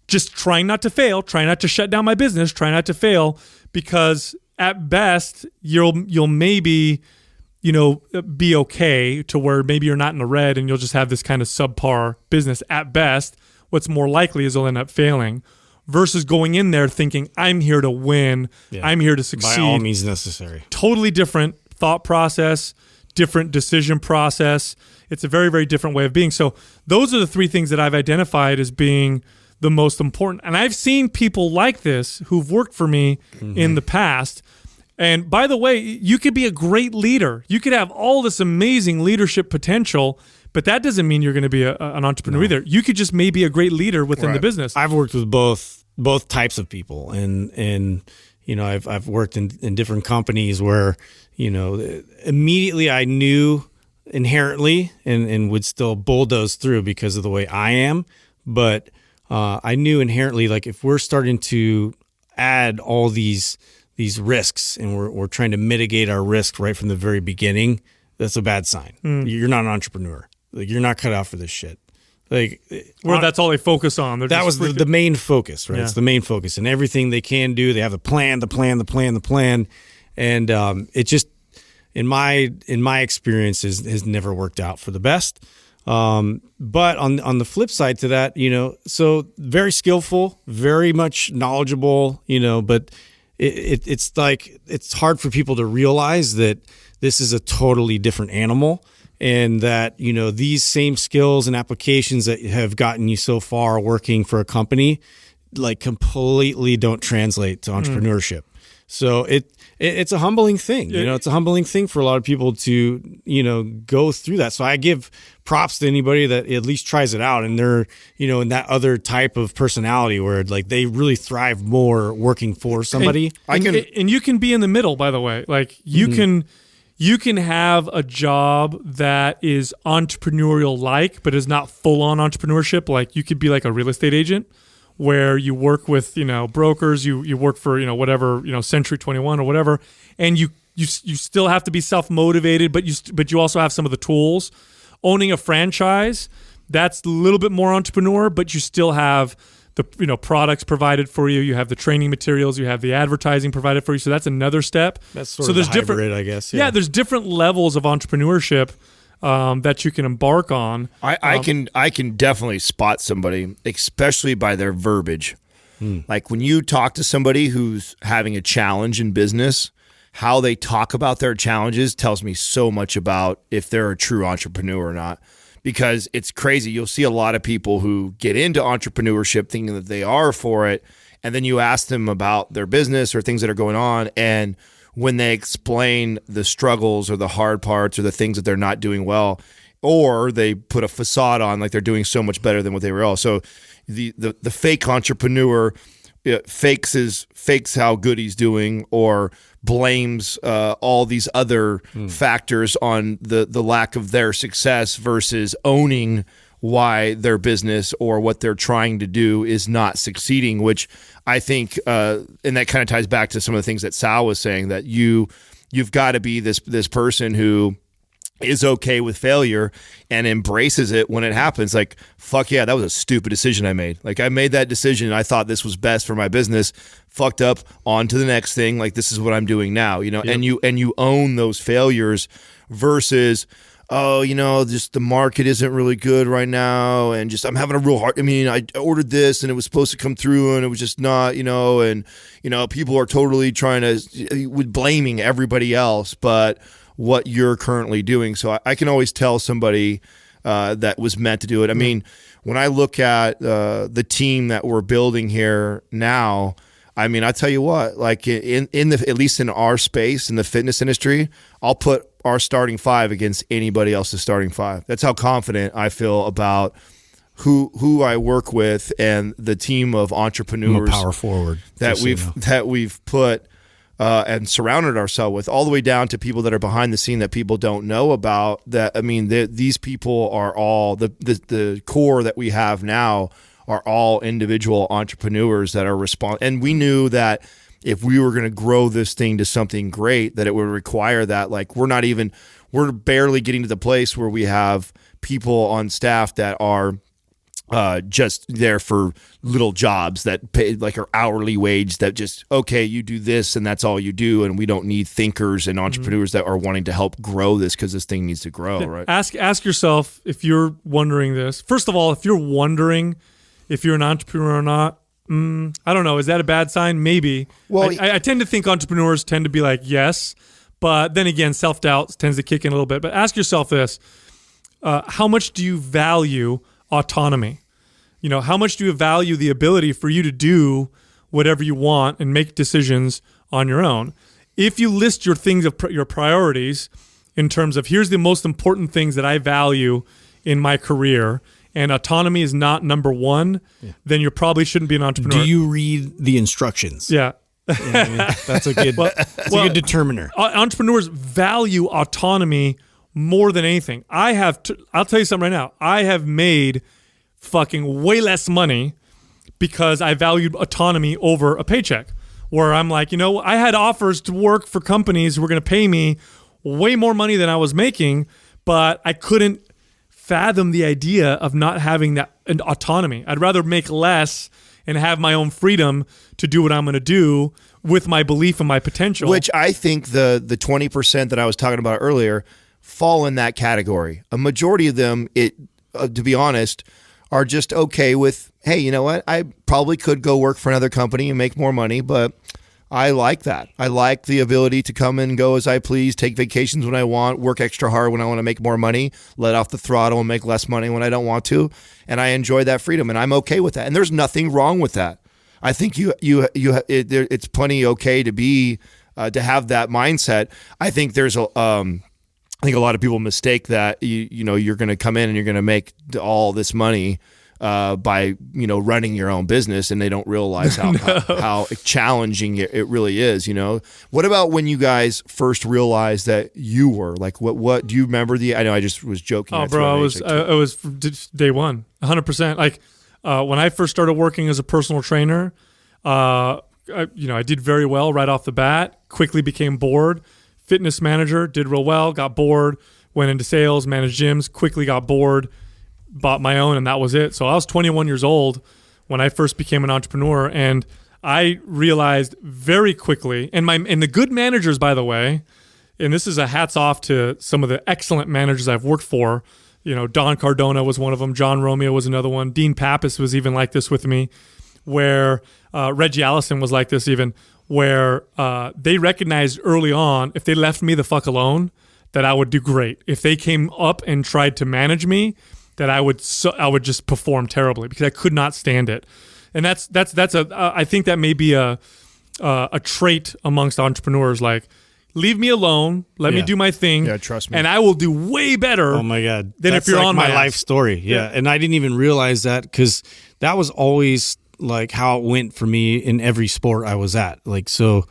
just trying not to fail, trying not to shut down my business, trying not to fail, because at best you'll maybe be okay to where maybe you're not in the red and you'll just have this kind of subpar business. At best, what's more likely is you'll end up failing, versus going in there thinking, I'm here to win, I'm here to succeed. By all means necessary. Totally different thought process, different decision process. It's a very, very different way of being. So those are the three things that I've identified as being the most important. And I've seen people like this who've worked for me in the past. And by the way, you could be a great leader. You could have all this amazing leadership potential, but that doesn't mean you're going to be an entrepreneur either. You could just maybe be a great leader within the business. I've worked with both types of people, and I've worked in different companies where, immediately I knew inherently and would still bulldoze through because of the way I am. But I knew inherently, like if we're starting to add all these risks and we're trying to mitigate our risk right from the very beginning, that's a bad sign. You're not an entrepreneur. Like you're not cut out for this shit. Like, well, that's all they focus on. That was the main focus, right? Yeah. It's the main focus, and everything they can do, they have the plan, and it just, in my experience, has never worked out for the best. But on the flip side to that, so very skillful, very much knowledgeable, but it's like it's hard for people to realize that this is a totally different animal. And that, these same skills and applications that have gotten you so far working for a company, like completely don't translate to entrepreneurship. So it's a humbling thing. It's a humbling thing for a lot of people to, go through that. So I give props to anybody that at least tries it out. And they're, in that other type of personality where like they really thrive more working for somebody. And you can be in the middle, by the way. Like you can have a job that is entrepreneurial-like, but is not full-on entrepreneurship. Like you could be like a real estate agent, where you work with brokers, you work for whatever Century 21 or whatever, and you still have to be self-motivated, but you also have some of the tools. Owning a franchise, that's a little bit more entrepreneur, but you still have the products provided for you. You have the training materials. You have the advertising provided for you. So that's another step. That's sort of a hybrid, I guess. Yeah, there's different levels of entrepreneurship that you can embark on. I can definitely spot somebody, especially by their verbiage. Like when you talk to somebody who's having a challenge in business, how they talk about their challenges tells me so much about if they're a true entrepreneur or not. Because it's crazy. You'll see a lot of people who get into entrepreneurship thinking that they are for it, and then you ask them about their business or things that are going on, and when they explain the struggles or the hard parts or the things that they're not doing well, or they put a facade on like they're doing so much better than what they were all. So the fake entrepreneur fakes how good he's doing, or blames all these other factors on the lack of their success, versus owning why their business or what they're trying to do is not succeeding, which I think, and that kind of ties back to some of the things that Sal was saying, that you've got to be this person who is okay with failure and embraces it when it happens. Like, fuck yeah, that was a stupid decision I made. Like, I made that decision and I thought this was best for my business, fucked up, on to the next thing. Like, this is what I'm doing now, Yep. and you own those failures versus, just the market isn't really good right now, and just I'm having a real hard. I mean, I ordered this and it was supposed to come through and it was just not, and people are totally trying to with blaming everybody else, but what you're currently doing. So I can always tell somebody that was meant to do it. I mean, when I look at the team that we're building here now, I mean, I tell you what, like in the, at least in our space in the fitness industry, I'll put our starting five against anybody else's starting five. That's how confident I feel about who I work with and the team of entrepreneurs, power forward that we've put and surrounded ourselves with, all the way down to people that are behind the scene that people don't know about. That, I mean, these people are all the core that we have now are all individual entrepreneurs that are and we knew that if we were going to grow this thing to something great, that it would require that. Like, we're barely getting to the place where we have people on staff that are just there for little jobs that pay like our hourly wage, that just, okay, you do this and that's all you do. And we don't need thinkers and entrepreneurs that are wanting to help grow this, because this thing needs to grow, right? Ask yourself, if you're wondering this, first of all, if you're wondering if you're an entrepreneur or not, I don't know. Is that a bad sign? Maybe. Well, I tend to think entrepreneurs tend to be like, yes, but then again, self-doubt tends to kick in a little bit. But ask yourself this, how much do you value autonomy? How much do you value the ability for you to do whatever you want and make decisions on your own? If you list your things of your priorities in terms of, here's the most important things that I value in my career, and autonomy is not number one, then you probably shouldn't be an entrepreneur. Do you read the instructions? Yeah. That's a good, a good determiner. Entrepreneurs value autonomy more than anything. I'll tell you something right now. I have made fucking way less money because I valued autonomy over a paycheck. Where I'm like, I had offers to work for companies who were going to pay me way more money than I was making, but I couldn't fathom the idea of not having that autonomy. I'd rather make less and have my own freedom to do what I'm going to do with my belief in my potential. Which I think the 20% that I was talking about earlier fall in that category. A majority of them, to be honest, are just okay with, hey, you know what? I probably could go work for another company and make more money, but I like that. I like the ability to come and go as I please, take vacations when I want, work extra hard when I want to make more money, let off the throttle and make less money when I don't want to. And I enjoy that freedom, and I'm okay with that. And there's nothing wrong with that. I think it's plenty okay to be to have that mindset. I think there's I think a lot of people mistake that you're going to come in and you're going to make all this money by running your own business, and they don't realize how challenging it really is. What about when you guys first realized that you were like, what do you remember? I know I just was joking. Oh, bro, I was day one, 100%. Like when I first started working as a personal trainer, I did very well right off the bat. Quickly became bored. Fitness manager, did real well, got bored, went into sales, managed gyms, quickly got bored, bought my own, and that was it. So I was 21 years old when I first became an entrepreneur, and I realized very quickly, and the good managers, by the way, and this is a hats off to some of the excellent managers I've worked for. Don Cardona was one of them. John Romeo was another one. Dean Pappas was even like this with me, where Reggie Allison was like this even, where they recognized early on, if they left me the fuck alone, that I would do great. If they came up and tried to manage me, that I would just perform terribly because I could not stand it. And I think that may be a trait amongst entrepreneurs. Like, leave me alone, let me do my thing. Yeah, trust me, and I will do way better. Oh my God, than that's if you're like on my life story. Yeah, and I didn't even realize that because that was always like how it went for me in every sport I was at. Like, so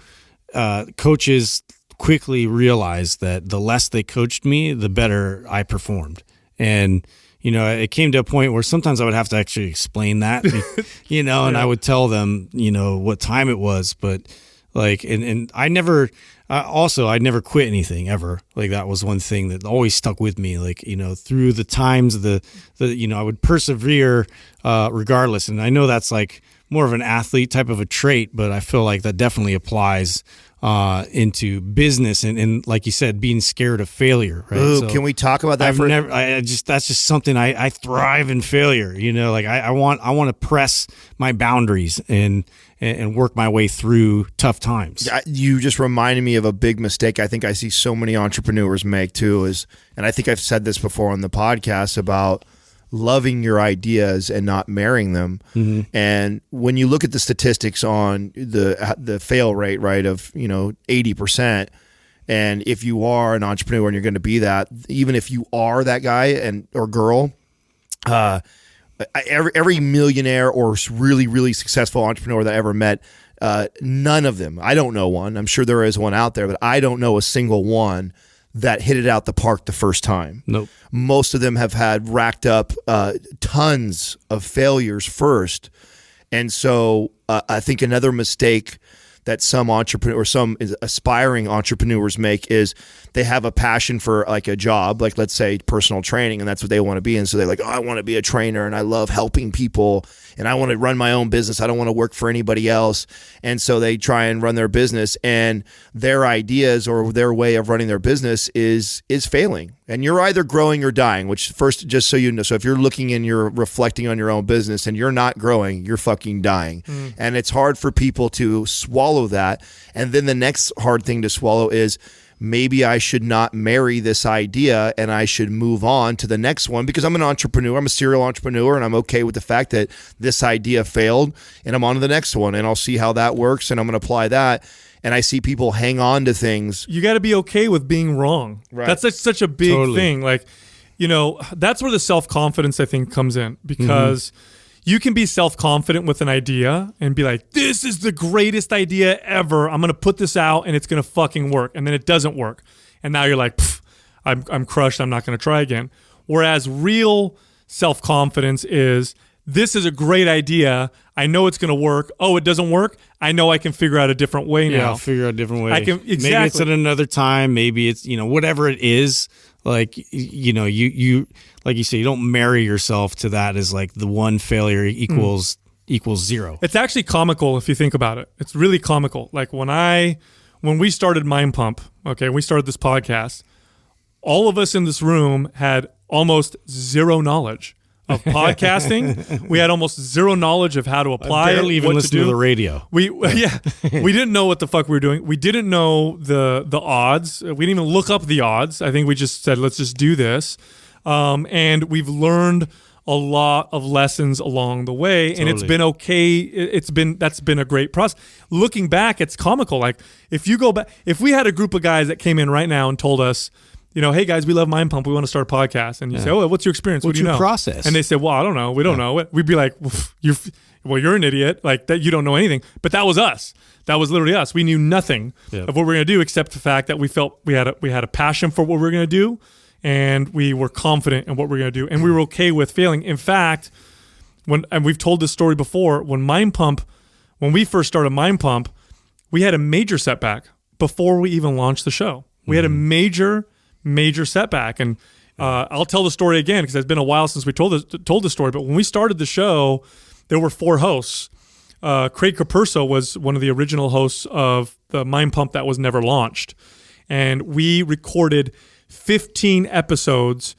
coaches quickly realized that the less they coached me, the better I performed. And, it came to a point where sometimes I would have to actually explain that, and I would tell them, what time it was. But like, and I never, I never quit anything ever. Like, that was one thing that always stuck with me. Like, through the times, I would persevere regardless. And I know that's like more of an athlete type of a trait, but I feel like that definitely applies into business and like you said, being scared of failure. Right? Ooh, so can we talk about that? That's just something I thrive in failure. Like I want to press my boundaries and work my way through tough times. You just reminded me of a big mistake I think I see so many entrepreneurs make too, and I think I've said this before on the podcast about loving your ideas and not marrying them. Mm-hmm. And when you look at the statistics on the fail rate, right, of 80%, and if you are an entrepreneur and you're going to be that, even if you are that guy or girl, every millionaire or really, really successful entrepreneur that I ever met, none of them, I don't know one, I'm sure there is one out there, but I don't know a single one that hit it out the park the first time. Nope. Most of them have had racked up tons of failures first. And so I think another mistake that some aspiring entrepreneurs make is they have a passion for like a job, like let's say personal training, and that's what they want to be. And so they're like, oh, I want to be a trainer and I love helping people and I want to run my own business. I don't want to work for anybody else. And so they try and run their business, and their ideas or their way of running their business is failing. And you're either growing or dying, which first, just so you know, so if you're looking and you're reflecting on your own business and you're not growing, you're fucking dying. Mm. And it's hard for people to swallow that. And then the next hard thing to swallow is, maybe I should not marry this idea and I should move on to the next one because I'm an entrepreneur. I'm a serial entrepreneur, and I'm okay with the fact that this idea failed, and I'm on to the next one, and I'll see how that works, and I'm going to apply that. And I see people hang on to things. You got to be okay with being wrong. Right. That's such a big thing. Like, that's where the self-confidence, I think, comes in because, you can be self-confident with an idea and be like, this is the greatest idea ever. I'm going to put this out and it's going to fucking work. And then it doesn't work. And now you're like, I'm crushed. I'm not going to try again. Whereas real self-confidence is, this is a great idea. I know it's going to work. Oh, it doesn't work. I know I can figure out a different way now. Yeah, figure out a different way. Exactly. Maybe it's at another time. Maybe it's, whatever it is. Like, you like you say, you don't marry yourself to that as like the one failure equals zero. It's actually comical if you think about it. It's really comical. Like when we started Mind Pump, okay, we started this podcast, all of us in this room had almost zero knowledge of podcasting. We had almost zero knowledge of how to apply I barely it, even what listen to do. The radio. We didn't know what the fuck we were doing. We didn't know the odds. We didn't even look up the odds. I think we just said, let's just do this. And we've learned a lot of lessons along the way, and it's been okay. That's been a great process. Looking back, it's comical. Like if you go back, if we had a group of guys that came in right now and told us, hey guys, we love Mind Pump. We want to start a podcast. And you say, oh, what's your experience? What do you know? Process? And they say, well, I don't know. We don't know. We'd be like, you're an idiot. Like that, you don't know anything. But that was us. That was literally us. We knew nothing of what we were going to do except the fact that we felt we had a passion for what we were going to do, and we were confident in what we were going to do, and we were okay with failing. In fact, and we've told this story before, when we first started Mind Pump, we had a major setback before we even launched the show. We had a major setback, and I'll tell the story again because it's been a while since we told the story. But when we started the show, there were 4 hosts. Craig Capurso was one of the original hosts of the Mind Pump that was never launched, and we recorded 15 episodes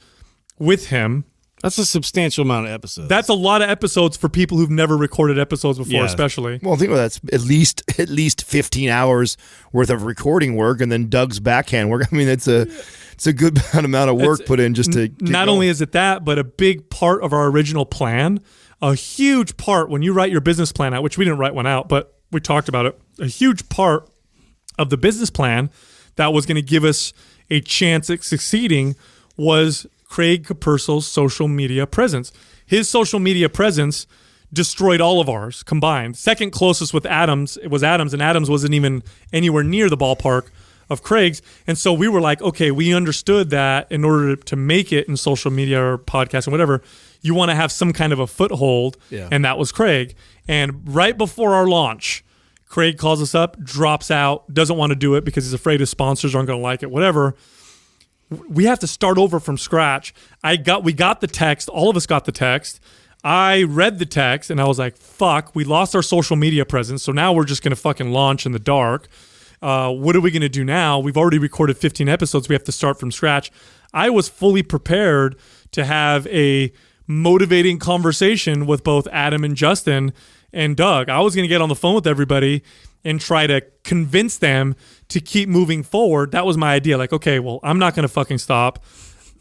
with him. That's a substantial amount of episodes. That's a lot of episodes for people who've never recorded episodes before, especially. Well, I think that's at least 15 hours worth of recording work, and then Doug's backhand work. I mean, it's a good amount of work put in just to get not going. only is it that, but a big part of our original plan, a huge part when you write your business plan out, which we didn't write one out, but we talked about it. A huge part of the business plan that was going to give us a chance at succeeding was Craig Capurso's social media presence. His social media presence destroyed all of ours combined. Second closest with Adams, it was Adams, and Adams wasn't even anywhere near the ballpark of Craig's. And so we were like, okay, we understood that in order to make it in social media or podcast and whatever, you want to have some kind of a foothold, and that was Craig. And right before our launch, Craig calls us up, drops out, doesn't want to do it because he's afraid his sponsors aren't going to like it, whatever. We have to start over from scratch. We got the text. All of us got the text. I read the text, and I was like, fuck, we lost our social media presence, so now we're just going to fucking launch in the dark. What are we going to do now? We've already recorded 15 episodes. We have to start from scratch. I was fully prepared to have a motivating conversation with both Adam and Justin and Doug. I was going to get on the phone with everybody and try to convince them to keep moving forward. That was my idea. Like, okay, well, I'm not going to fucking stop.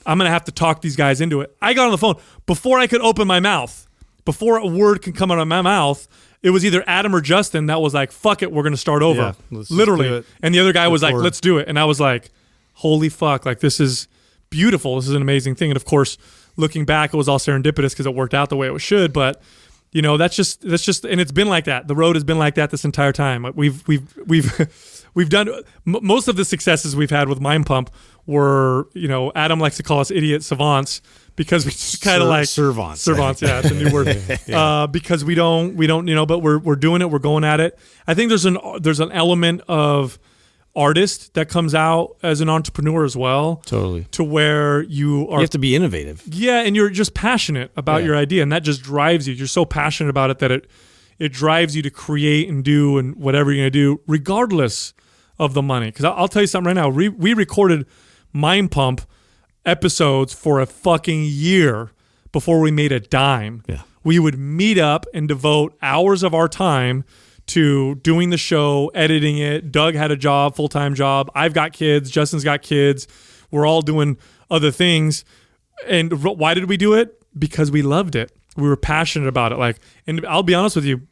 I'm going to have to talk these guys into it. I got on the phone. Before I could open my mouth, before a word could come out of my mouth, it was either Adam or Justin that was like, fuck it, we're going to start over. Yeah, literally. And the other guy was like, let's do it. And I was like, holy fuck, like this is beautiful. This is an amazing thing. And of course, looking back, it was all serendipitous because it worked out the way it should. But that's just, and it's been like that. The road has been like that this entire time. We've done most of the successes we've had with Mind Pump were, Adam likes to call us idiot savants because we just kind of like servants. Yeah, it's a new word. Because we don't, but we're doing it. We're going at it. I think there's an element of artist that comes out as an entrepreneur as well. Totally. To where you have to be innovative. Yeah, and you're just passionate about your idea, and that just drives you. You're so passionate about it that it drives you to create and do and whatever you're going to do, regardless of the money. Because I'll tell you something right now. We recorded Mind Pump episodes for a fucking year before we made a dime. Yeah. We would meet up and devote hours of our time to doing the show, editing it. Doug had a job, full-time job. I've got kids. Justin's got kids. We're all doing other things. And why did we do it? Because we loved it. We were passionate about it. And I'll be honest with you,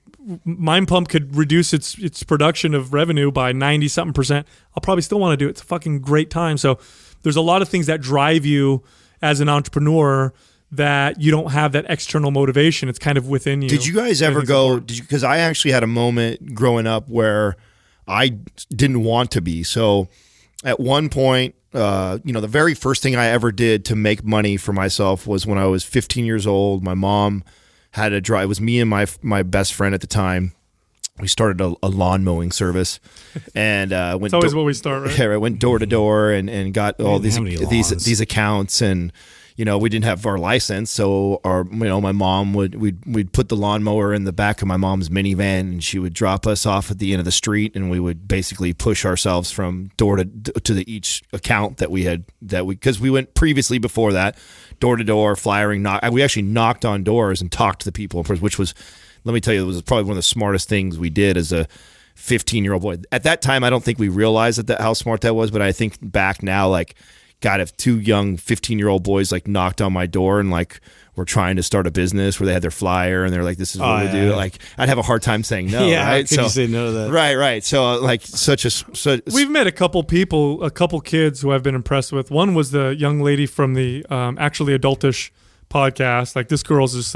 Mind Pump could reduce its production of revenue by 90-something%. I'll probably still want to do it. It's a fucking great time. So there's a lot of things that drive you as an entrepreneur that you don't have that external motivation. It's kind of within you. Did you guys ever go, because I actually had a moment growing up where I didn't want to be. So at one point, the very first thing I ever did to make money for myself was when I was 15 years old. My mom had a drive. It was me and my best friend at the time. We started a lawn mowing service, and went. It's always what we start, right? Yeah, I went door to door and got all these accounts, and we didn't have our license, so my mom we'd put the lawnmower in the back of my mom's minivan, and she would drop us off at the end of the street, and we would basically push ourselves from door to each account because we went previously before that door to door, flyering. We actually knocked on doors and talked to the people, which was. Let me tell you, it was probably one of the smartest things we did as a 15-year-old boy. At that time, I don't think we realized how smart that was, but I think back now, like, God, if two young 15-year-old boys like knocked on my door and like were trying to start a business where they had their flyer and they're like, "This is what we do," yeah. Like, I'd have a hard time saying no. Yeah, right? Could you say no to that? Right. So like, we've met a couple kids who I've been impressed with. One was the young lady from the actually Adultish podcast. Like, this girl's just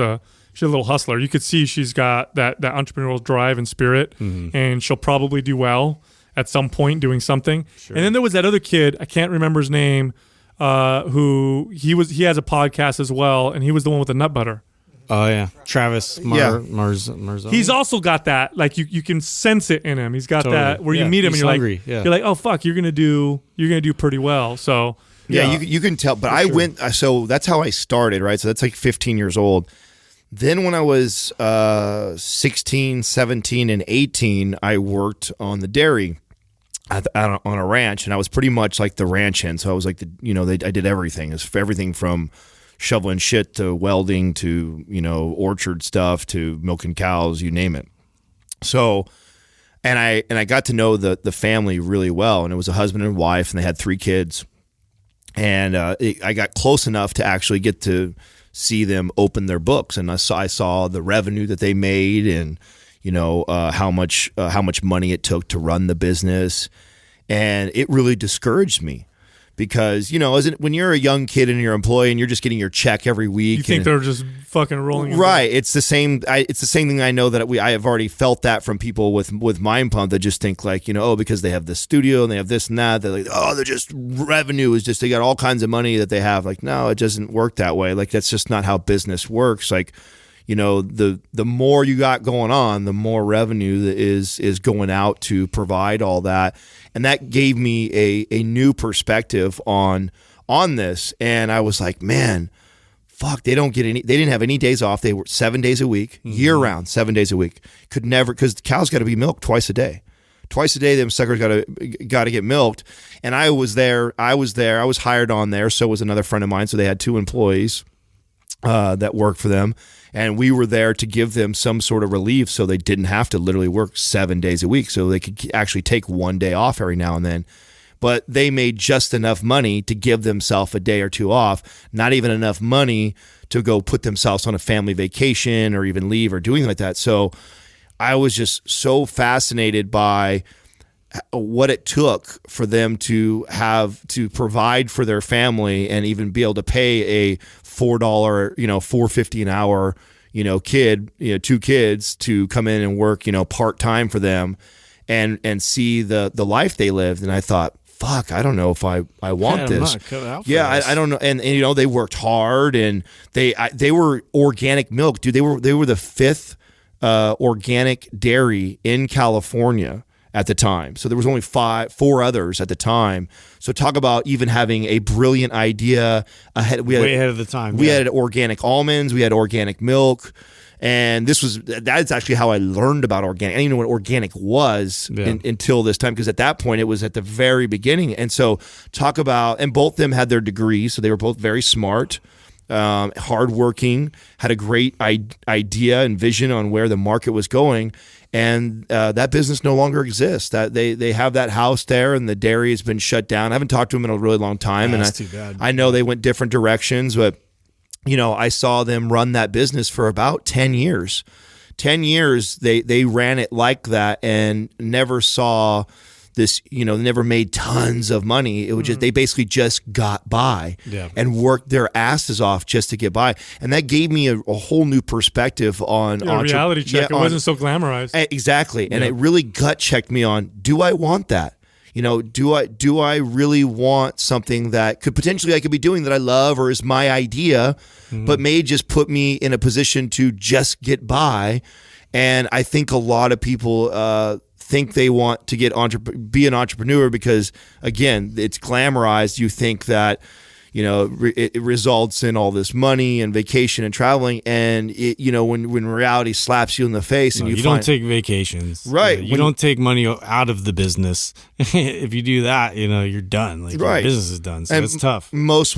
she's a little hustler. You could see she's got that entrepreneurial drive and spirit, and she'll probably do well at some point doing something. Sure. And then there was that other kid, I can't remember his name, who he has a podcast as well, and he was the one with the nut butter. Oh yeah, Travis Marzano. He's also got that, like you can sense it in him. He's got that where you meet him and you're hungry. You're like, oh fuck, you're gonna do pretty well. So yeah. You can tell. But I went. So that's how I started, right? So that's like 15 years old. Then when I was 16, 17, and 18, I worked on the dairy on a ranch, and I was pretty much like the ranch hand. So I was like I did everything. It was everything from shoveling shit to welding to orchard stuff to milking cows, you name it. So, and I got to know the family really well, and it was a husband and wife, and they had 3 kids, and I got close enough to actually get to see them open their books, and I saw the revenue that they made, and how much money it took to run the business, and it really discouraged me because when you're a young kid and you're an employee and you're just getting your check every week, you think they're just fucking rolling right. It's the same. It's the same thing. I know that I have already felt that from people with Mind Pump that just think like because they have this studio and they have this and that, they're like, oh, they're just revenue is just, they got all kinds of money that they have. Like, no, it doesn't work that way. Like, that's just not how business works. Like, the more you got going on, the more revenue that is going out to provide all that. And that gave me a new perspective on this. And I was like, man, fuck, they didn't have any days off. They were 7 days a week, year round, 7 days a week. Could never, because the cows got to be milked twice a day. Twice a day, them suckers got to get milked. And I was there. I was hired on there. So was another friend of mine. So they had 2 employees that worked for them. And we were there to give them some sort of relief so they didn't have to literally work 7 days a week. So they could actually take one day off every now and then. But they made just enough money to give themselves a day or 2 off, not even enough money to go put themselves on a family vacation or even leave or doing like that. So I was just so fascinated by what it took for them to have to provide for their family and even be able to pay a $4, $4.50 an hour, kid, 2 kids to come in and work, part-time for them and see the life they lived. And I thought, fuck, I don't know if I want this. I don't know. And they worked hard, and they were organic milk, dude. They were the 5th organic dairy in California at the time. So there was only 4 others at the time. So talk about even having a brilliant idea ahead. Way ahead of the time. We had organic almonds. We had organic milk. And that's actually how I learned about organic. I didn't even know what organic was until this time, because at that point it was at the very beginning. And so talk about, and both of them had their degrees, so they were both very smart, hardworking, had a great idea and vision on where the market was going. And that business no longer exists. That they have that house there, and the dairy has been shut down. I haven't talked to them in a really long time, and that's too bad. I know they went different directions, but I saw them run that business for about 10 years. 10 years they ran it like that and never saw this, never made tons of money. It was just, they basically just got by and worked their asses off just to get by. And that gave me a whole new perspective on reality check. It wasn't so glamorized. Exactly. And it really gut checked me on, do I want that? Do I really want something that could potentially I could be doing that I love or is my idea, but may just put me in a position to just get by? And I think a lot of people think they want to be an entrepreneur because, again, it's glamorized. You think that, it results in all this money and vacation and traveling. And, when reality slaps you in the face and you don't take vacations. Right. You don't take money out of the business. If you do that, you're done. Like your business is done. So it's tough. Most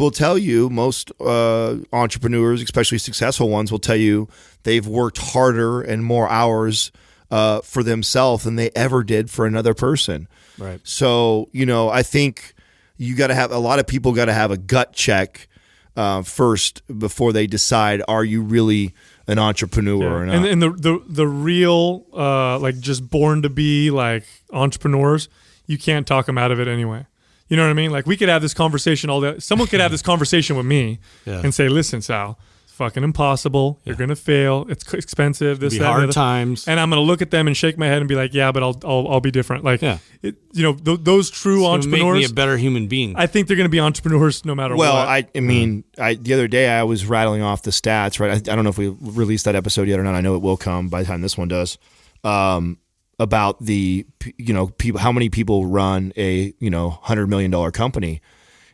entrepreneurs, especially successful ones, will tell you they've worked harder and more hours for themselves than they ever did for another person. Right. So, I think a lot of people got to have a gut check first before they decide, are you really an entrepreneur or not? And the real, just born to be like entrepreneurs, you can't talk them out of it anyway. You know what I mean? Like we could have this conversation all day. Someone could have this conversation with me and say, listen, Sal, fucking impossible. You're gonna fail. It's expensive. This, be that, hard times. And I'm gonna look at them and shake my head and be like, yeah, but I'll be different. Like, those true entrepreneurs make me a better human being. I think they're gonna be entrepreneurs no matter what. Well, I mean, the other day I was rattling off the stats. Right, I don't know if we released that episode yet or not. I know it will come by the time this one does. About the people, how many people run a $100 million company.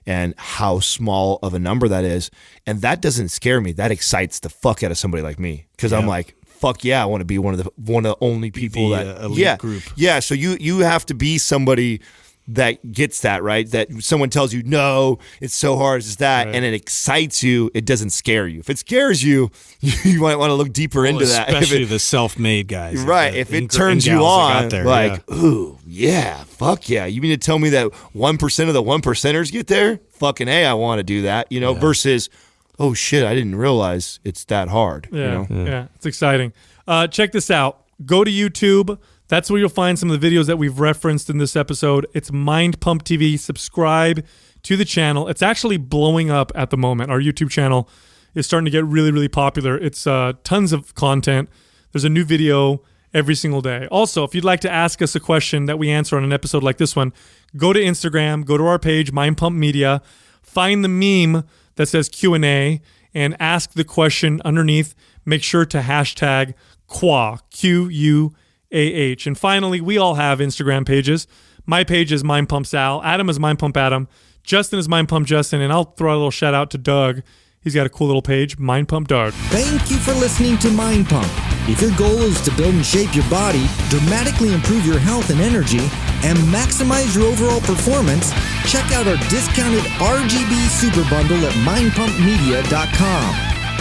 And how small of a number that is. And that doesn't scare me. That excites the fuck out of somebody like me. Because I'm like, fuck yeah, I want to be one of the only people elite group. Yeah, so you have to be somebody that gets that, right? That someone tells you, no, it's so hard, it's that, and it excites you, it doesn't scare you. If it scares you, you might want to look deeper into that. Especially the self-made guys. Right, if it turns you on, ooh, yeah, fuck yeah. You mean to tell me that 1% of the 1%ers get there? Fucking A, I want to do that, versus, oh shit, I didn't realize it's that hard. Yeah, it's exciting. Check this out. Go to YouTube. That's where you'll find some of the videos that we've referenced in this episode. It's Mind Pump TV. Subscribe to the channel. It's actually blowing up at the moment. Our YouTube channel is starting to get really, really popular. It's tons of content. There's a new video every single day. Also, if you'd like to ask us a question that we answer on an episode like this one, go to Instagram, go to our page, Mind Pump Media, find the meme that says Q&A, and ask the question underneath. Make sure to hashtag QUAH, Q-U-A-H. And finally, we all have Instagram pages. My page is Mind Pump Sal. Adam is Mind Pump Adam. Justin is Mind Pump Justin. And I'll throw a little shout out to Doug. He's got a cool little page, Mind Pump Doug. Thank you for listening to Mind Pump. If your goal is to build and shape your body, dramatically improve your health and energy, and maximize your overall performance, check out our discounted RGB Super Bundle at mindpumpmedia.com.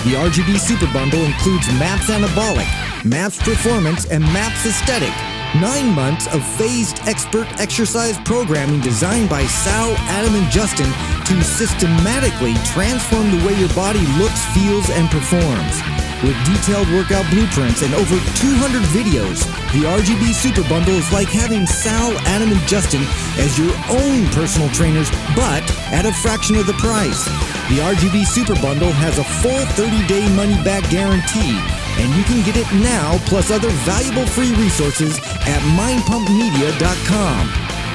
The RGB Super Bundle includes MAPS Anabolic, MAPS Performance, and MAPS Aesthetic. 9 months of phased expert exercise programming designed by Sal, Adam, and Justin to systematically transform the way your body looks, feels, and performs. With detailed workout blueprints and over 200 videos, the RGB Super Bundle is like having Sal, Adam, and Justin as your own personal trainers, but at a fraction of the price. The RGB Super Bundle has a full 30-day money-back guarantee, and you can get it now plus other valuable free resources at mindpumpmedia.com.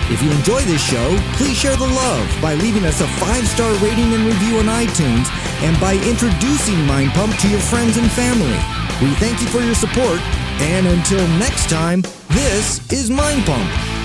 If you enjoy this show, please share the love by leaving us a 5-star rating and review on iTunes and by introducing Mind Pump to your friends and family. We thank you for your support, and until next time, this is Mind Pump.